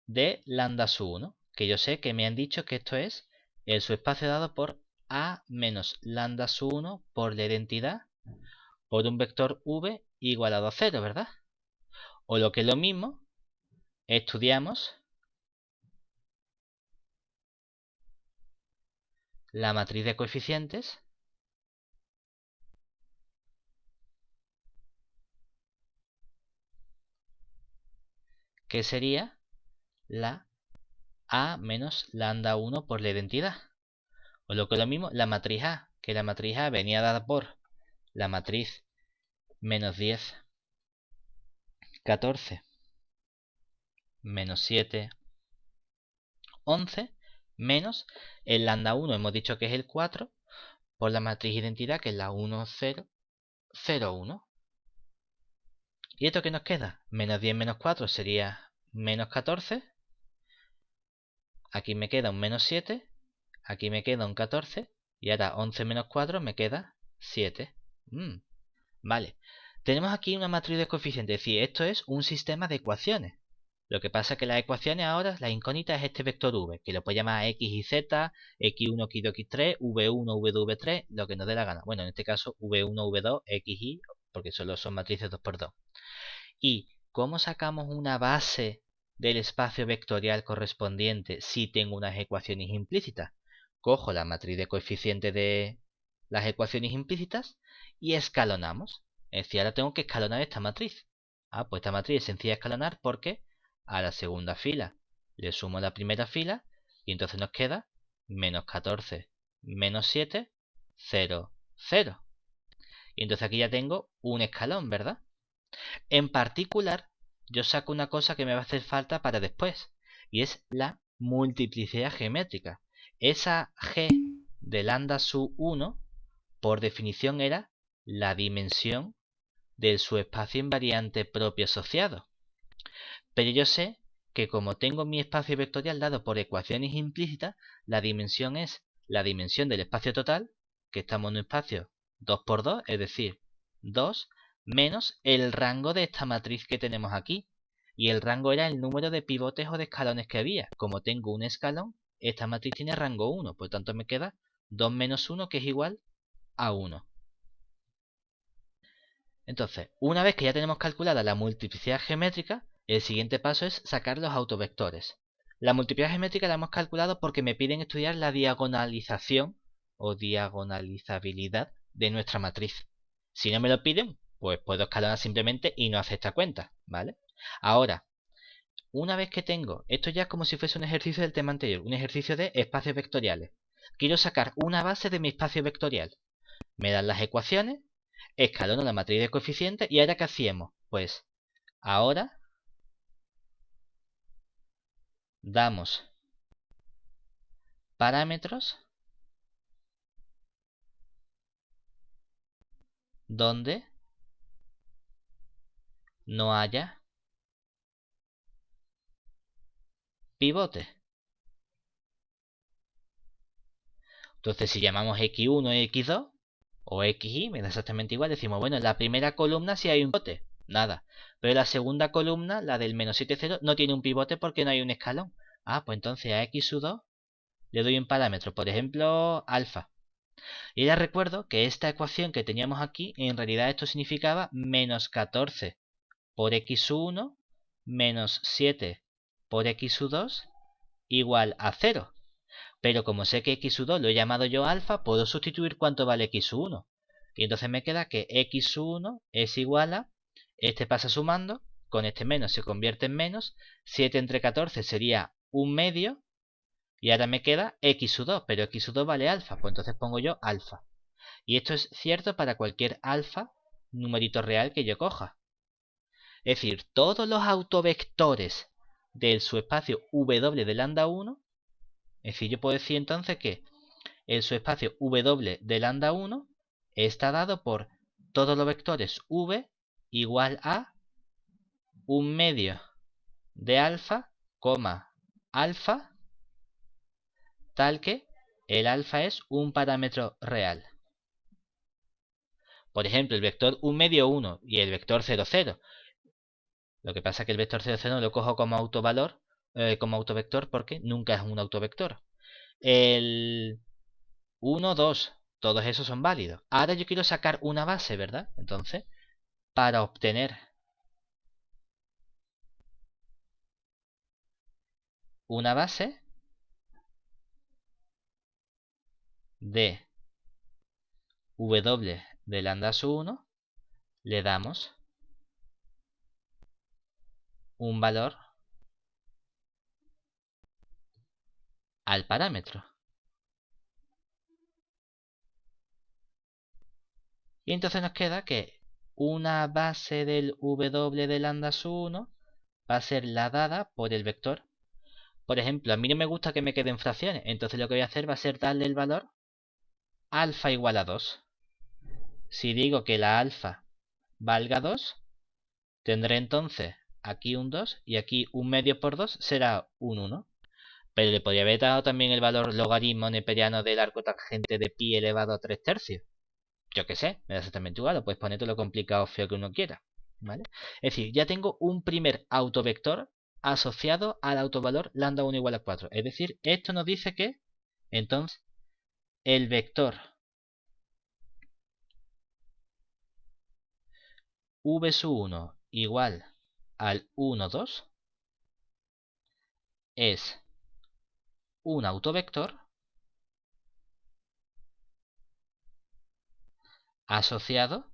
de lambda sub 1, que yo sé que me han dicho que esto es el subespacio dado por A menos lambda sub 1 por la identidad por un vector V igualado a 0, ¿verdad? O lo que es lo mismo, estudiamos la matriz de coeficientes que sería la A menos lambda 1 por la identidad. O lo que es lo mismo, la matriz A, que la matriz A venía dada por la matriz menos 10, 14, menos 7, 11, menos el lambda 1, hemos dicho que es el 4, por la matriz identidad, que es la 1, 0, 0, 1. ¿Y esto qué nos queda? Menos 10 menos 4 sería menos 14. Aquí me queda un menos 7. Aquí me queda un 14. Y ahora 11 menos 4 me queda 7. Vale. Tenemos aquí una matriz de coeficientes. Es decir, esto es un sistema de ecuaciones. Lo que pasa es que las ecuaciones ahora, la incógnita es este vector v, que lo puede llamar x y z, x1, x2, x3, v1, v2, v3, lo que nos dé la gana. Bueno, en este caso v1, v2, x, y, porque solo son matrices 2×2. ¿Y cómo sacamos una base del espacio vectorial correspondiente si tengo unas ecuaciones implícitas? Cojo la matriz de coeficientes de las ecuaciones implícitas y escalonamos. Es decir, ahora tengo que escalonar esta matriz. Pues esta matriz es sencilla de escalonar porque a la segunda fila le sumo la primera fila y entonces nos queda menos 14 menos 7, 0, 0. Y entonces aquí ya tengo un escalón, ¿verdad? En particular, yo saco una cosa que me va a hacer falta para después, y es la multiplicidad geométrica. Esa g de lambda sub 1, por definición, era la dimensión del subespacio invariante propio asociado. Pero yo sé que como tengo mi espacio vectorial dado por ecuaciones implícitas, la dimensión es la dimensión del espacio total, que estamos en un espacio 2×2, es decir, 2 menos el rango de esta matriz que tenemos aquí. Y el rango era el número de pivotes o de escalones que había. Como tengo un escalón, esta matriz tiene rango 1, por lo tanto me queda 2 menos 1, que es igual a 1. Entonces, una vez que ya tenemos calculada la multiplicidad geométrica, el siguiente paso es sacar los autovectores. La multiplicidad geométrica la hemos calculado porque me piden estudiar la diagonalización o diagonalizabilidad de nuestra matriz. Si no me lo piden, pues puedo escalonar simplemente y no hacer esta cuenta, ¿vale? Ahora, una vez que tengo, esto ya es como si fuese un ejercicio del tema anterior, un ejercicio de espacios vectoriales. Quiero sacar una base de mi espacio vectorial. Me dan las ecuaciones, escalono la matriz de coeficientes y ahora ¿qué hacíamos? Pues ahora damos parámetros donde no haya pivote. Entonces si llamamos x1 y x2 o xy, me da exactamente igual, decimos, bueno, en la primera columna sí hay un pivote, nada. Pero en la segunda columna, la del menos 7, 0, no tiene un pivote porque no hay un escalón. Pues entonces a x2 le doy un parámetro, por ejemplo, alfa. Y ya recuerdo que esta ecuación que teníamos aquí, en realidad esto significaba menos 14 por x1 menos 7 por x2 igual a 0. Pero como sé que x2 lo he llamado yo alfa, puedo sustituir cuánto vale x1. Y entonces me queda que x1 es igual a, este pasa sumando, con este menos se convierte en menos, 7 entre 14 sería un medio, y ahora me queda x2, pero x2 vale alfa, pues entonces pongo yo alfa. Y esto es cierto para cualquier alfa numerito real que yo coja. Es decir, todos los autovectores del subespacio W de lambda 1, es decir, yo puedo decir entonces que el subespacio W de lambda 1 está dado por todos los vectores V igual a un medio de alfa, alfa, tal que el alfa es un parámetro real. Por ejemplo, el vector 1 medio 1 y el vector 0, 0. Lo que pasa es que el vector 0, 0 lo cojo como autovalor, como autovector, porque nunca es un autovector. El 1, 2, todos esos son válidos. Ahora yo quiero sacar una base, ¿verdad? Entonces, para obtener una base de W de lambda 1, le damos un valor al parámetro. Y entonces nos queda que una base del W de lambda 1 va a ser la dada por el vector. Por ejemplo, a mí no me gusta que me queden fracciones, entonces lo que voy a hacer va a ser darle el valor alfa igual a 2. Si digo que la alfa valga 2, tendré entonces aquí un 2 y aquí un medio por 2 será un 1. Pero le podría haber dado también el valor logaritmo neperiano del arco tangente de pi elevado a 3 tercios. Yo qué sé, me da exactamente igual, o puedes ponerte lo complicado o feo que uno quiera, ¿vale? Es decir, ya tengo un primer autovector asociado al autovalor lambda 1 igual a 4. Es decir, esto nos dice que, entonces, el vector v sub 1 igual al 1, 2 es un autovector asociado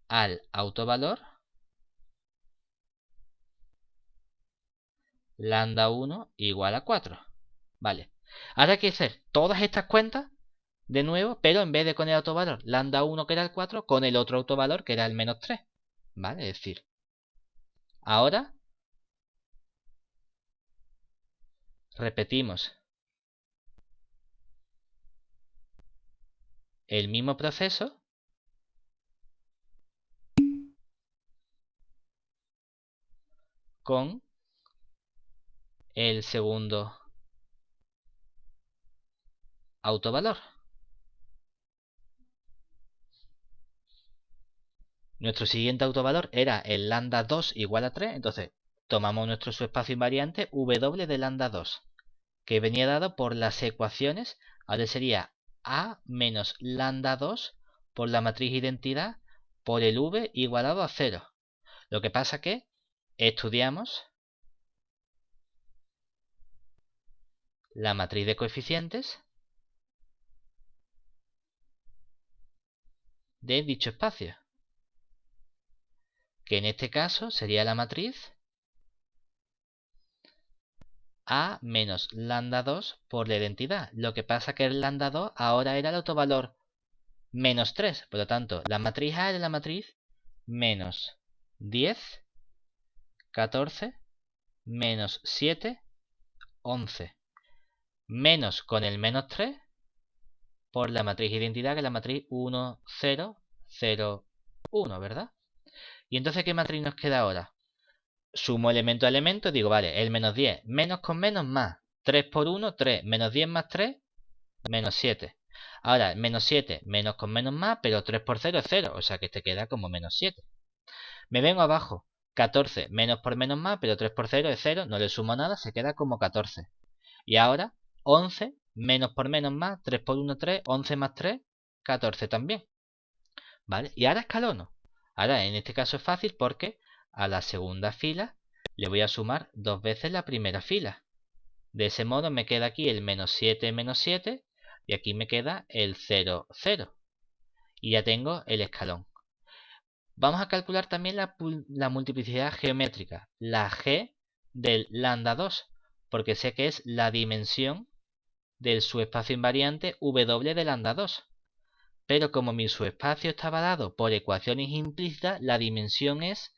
al autovalor lambda 1 igual a 4. Vale. Ahora hay que hacer todas estas cuentas de nuevo, pero en vez de con el autovalor lambda 1 que era el 4, con el otro autovalor que era el menos 3. ¿Vale? Es decir, ahora repetimos el mismo proceso con el segundo autovalor. Nuestro siguiente autovalor era el lambda 2 igual a 3, entonces tomamos nuestro subespacio invariante W de lambda 2, que venía dado por las ecuaciones. Ahora sería A menos lambda 2 por la matriz identidad por el V igualado a 0. Lo que pasa que estudiamos la matriz de coeficientes de dicho espacio, que en este caso sería la matriz A menos lambda 2 por la identidad. Lo que pasa que el lambda 2 ahora era el autovalor menos 3. Por lo tanto, la matriz A era la matriz menos 10, 14, menos 7, 11. Menos con el menos 3 por la matriz identidad, que es la matriz 1, 0, 0, 1, ¿verdad? Y entonces, ¿qué matriz nos queda ahora? Sumo elemento a elemento, digo, vale, el menos 10, menos con menos más. 3 por 1, 3, menos 10 más 3, menos 7. Ahora, menos 7, menos con menos más, pero 3 por 0 es 0, o sea que te queda como menos 7. Me vengo abajo, 14, menos por menos más, pero 3 por 0 es 0, no le sumo nada, se queda como 14. Y ahora, 11, menos por menos más, 3 por 1, 3, 11 más 3, 14 también. ¿Vale? Y ahora escalono. Ahora, en este caso es fácil porque a la segunda fila le voy a sumar 2 veces la primera fila. De ese modo me queda aquí el menos 7 y aquí me queda el 0, 0. Y ya tengo el escalón. Vamos a calcular también la multiplicidad geométrica, la g del lambda 2, porque sé que es la dimensión del subespacio invariante W de lambda 2. Pero como mi subespacio estaba dado por ecuaciones implícitas, la dimensión es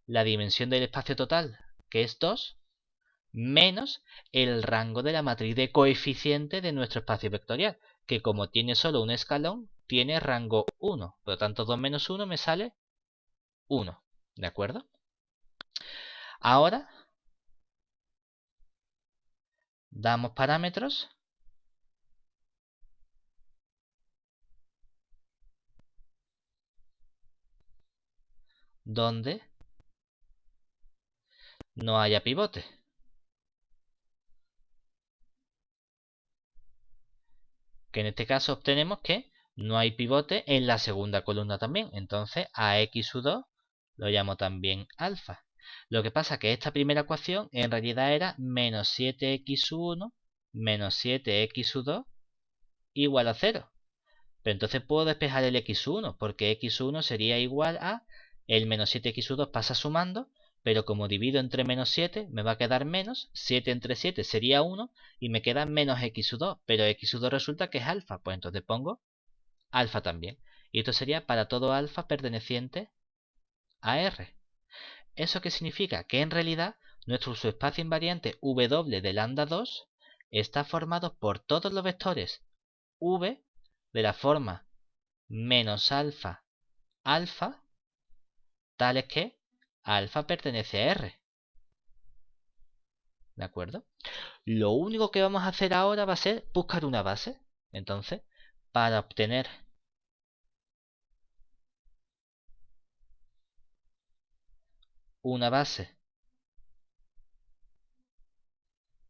la dimensión del espacio total, que es 2, menos el rango de la matriz de coeficientes de nuestro espacio vectorial, que como tiene solo un escalón, tiene rango 1. Por lo tanto, 2 menos 1 me sale 1. ¿De acuerdo? Ahora damos parámetros donde no haya pivote. Que en este caso obtenemos que no hay pivote en la segunda columna también. Entonces a x2 lo llamo también alfa. Lo que pasa es que esta primera ecuación en realidad era menos 7x1 menos 7x2 igual a 0. Pero entonces puedo despejar el x1 porque x1 sería igual a el menos 7x2 pasa sumando, pero como divido entre menos 7 me va a quedar menos, 7 entre 7 sería 1 y me queda menos x2, pero x2 resulta que es alfa, pues entonces pongo alfa también. Y esto sería para todo alfa perteneciente a R. ¿Eso qué significa? Que en realidad nuestro subespacio invariante W de lambda 2 está formado por todos los vectores V de la forma menos alfa, alfa, tales que alfa pertenece a R. ¿De acuerdo? Lo único que vamos a hacer ahora va a ser buscar una base. Entonces, para obtener una base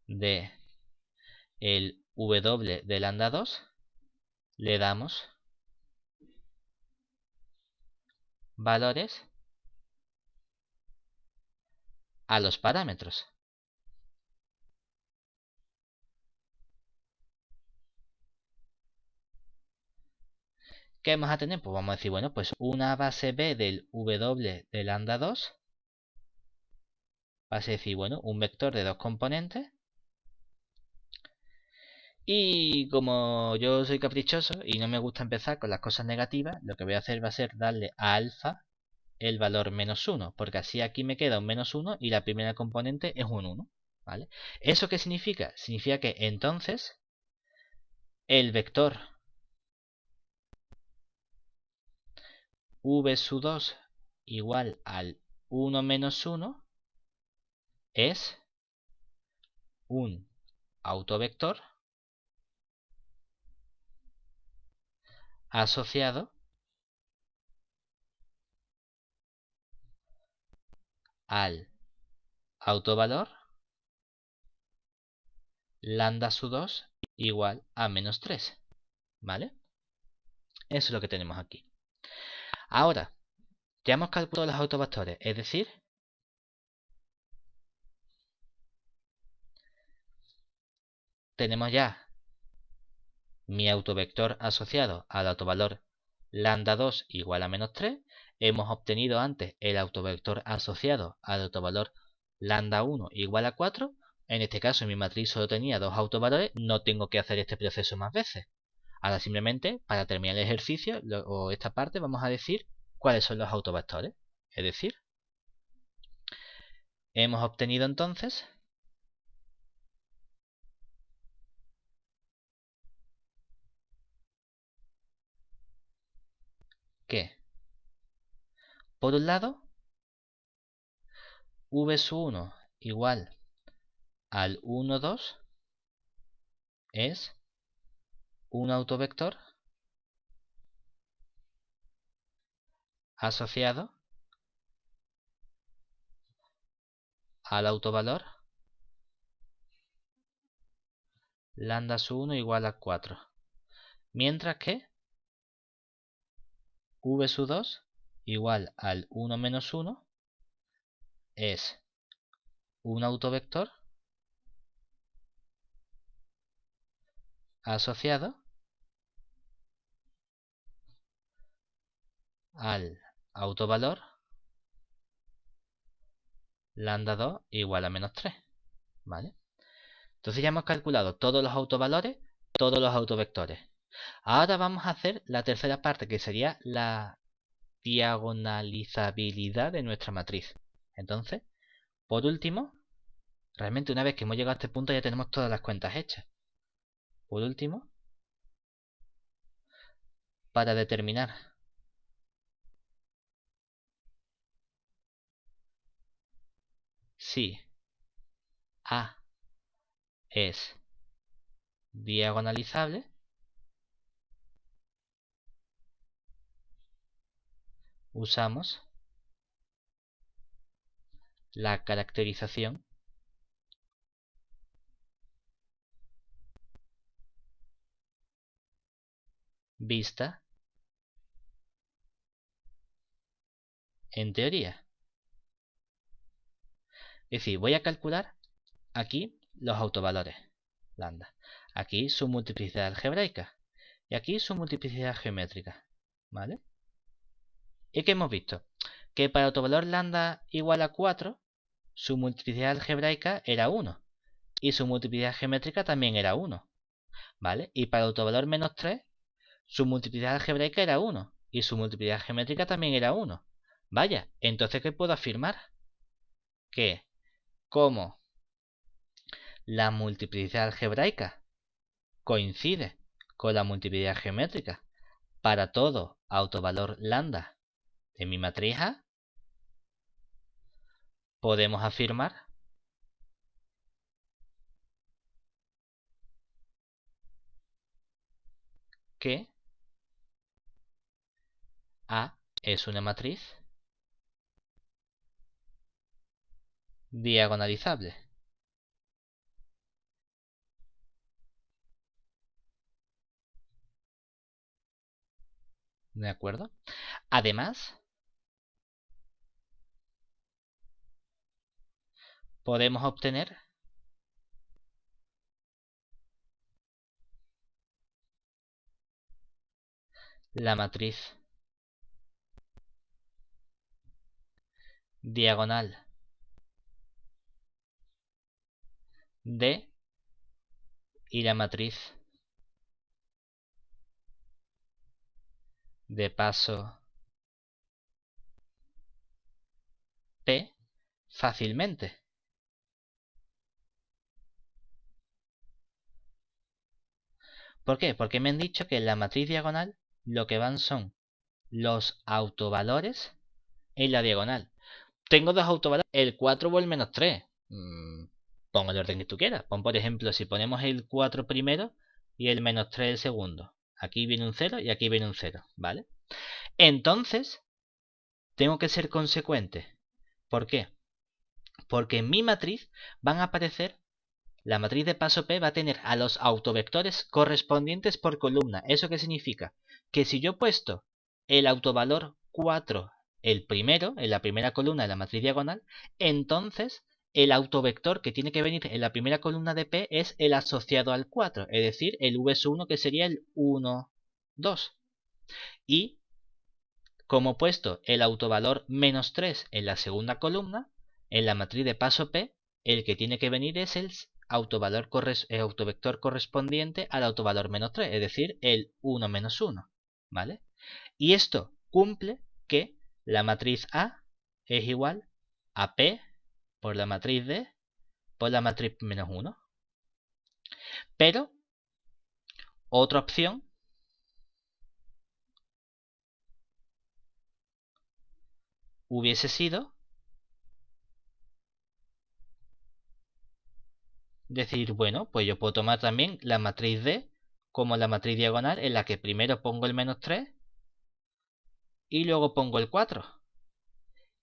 de el W de lambda 2, le damos valores a los parámetros. ¿Qué vamos a tener? Pues vamos a decir, bueno, pues una base B del W de lambda 2 va a decir, bueno, un vector de dos componentes. Y como yo soy caprichoso y no me gusta empezar con las cosas negativas, lo que voy a hacer va a ser darle a alfa el valor menos 1, porque así aquí me queda un menos 1 y la primera componente es un 1, ¿vale? ¿Eso qué significa? Significa que entonces el vector v2 igual al 1 menos 1 es un autovector asociado al autovalor lambda sub 2 igual a menos 3, ¿vale? Eso es lo que tenemos aquí. Ahora, ya hemos calculado los autovectores, es decir, tenemos ya mi autovector asociado al autovalor lambda 2 igual a menos 3. Hemos obtenido antes el autovector asociado al autovalor lambda 1 igual a 4. En este caso mi matriz solo tenía dos autovalores, no tengo que hacer este proceso más veces. Ahora simplemente, para terminar el ejercicio o esta parte, vamos a decir cuáles son los autovectores. Es decir, hemos obtenido entonces que, por un lado, v1 igual al 1, 2 es un autovector asociado al autovalor lambda sub 1 igual a 4. Mientras que v sub 2 igual al 1 menos 1 es un autovector asociado al autovalor lambda 2 igual a menos 3. ¿Vale? Entonces ya hemos calculado todos los autovalores todos los autovectores. Ahora vamos a hacer la tercera parte, que sería la diagonalizabilidad de nuestra matriz. Entonces, por último, realmente una vez que hemos llegado a este punto ya tenemos todas las cuentas hechas. Por último, para determinar si A es diagonalizable, usamos la caracterización vista en teoría. Es decir, voy a calcular aquí los autovalores lambda. Aquí su multiplicidad algebraica y aquí su multiplicidad geométrica, ¿vale? ¿Y qué hemos visto? Que para autovalor lambda igual a 4, su multiplicidad algebraica era 1 y su multiplicidad geométrica también era 1, ¿vale? Y para autovalor menos 3, su multiplicidad algebraica era 1 y su multiplicidad geométrica también era 1. Vaya, entonces ¿qué puedo afirmar? Que como la multiplicidad algebraica coincide con la multiplicidad geométrica para todo autovalor lambda de mi matriz A, podemos afirmar que A es una matriz diagonalizable. ¿De acuerdo? Además, podemos obtener la matriz diagonal D y la matriz de paso P fácilmente. ¿Por qué? Porque me han dicho que en la matriz diagonal lo que van son los autovalores en la diagonal. Tengo dos autovalores, el 4 o el menos 3. Pon el orden que tú quieras. Pon, por ejemplo, si ponemos el 4 primero y el menos 3 el segundo. Aquí viene un 0 y aquí viene un 0, ¿vale? Entonces, tengo que ser consecuente. ¿Por qué? Porque en mi matriz van a aparecer, la matriz de paso P va a tener a los autovectores correspondientes por columna. ¿Eso qué significa? Que si yo he puesto el autovalor 4, el primero, en la primera columna de la matriz diagonal, entonces el autovector que tiene que venir en la primera columna de P es el asociado al 4, es decir, el vs1 que sería el 1, 2. Y como he puesto el autovalor menos 3 en la segunda columna, en la matriz de paso P, el que tiene que venir es el autovector correspondiente al autovalor menos 3, es decir, el 1 menos 1, ¿vale? Y esto cumple que la matriz A es igual a P por la matriz D por la matriz menos 1. Pero otra opción hubiese sido decir, bueno, pues yo puedo tomar también la matriz D como la matriz diagonal en la que primero pongo el menos 3 y luego pongo el 4.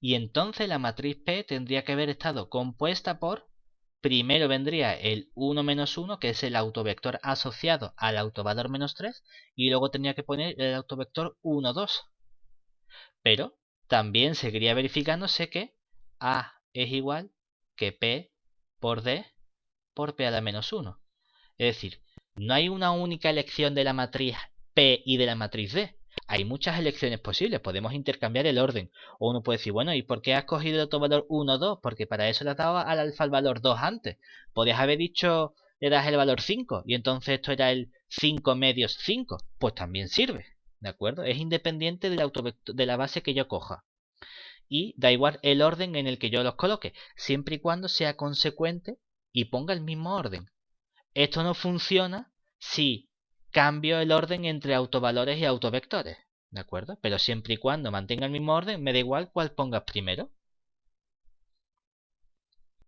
Y entonces la matriz P tendría que haber estado compuesta por, primero vendría el 1 menos 1, que es el autovector asociado al autovalor menos 3, y luego tenía que poner el autovector 1, 2. Pero también seguiría verificándose que A es igual que P por D por P a la menos 1. Es decir, no hay una única elección de la matriz P y de la matriz D. Hay muchas elecciones posibles, podemos intercambiar el orden. O uno puede decir, bueno, ¿y por qué has cogido el autovalor 1, 2? Porque para eso le has dado al alfa el valor 2 antes. Podrías haber dicho le das el valor 5 y entonces esto era el 5 medios 5, pues también sirve, ¿de acuerdo? Es independiente del de la base que yo coja. Y da igual el orden en el que yo los coloque, siempre y cuando sea consecuente y ponga el mismo orden. Esto no funciona si cambio el orden entre autovalores y autovectores, ¿de acuerdo? Pero siempre y cuando mantenga el mismo orden, me da igual cuál pongas primero.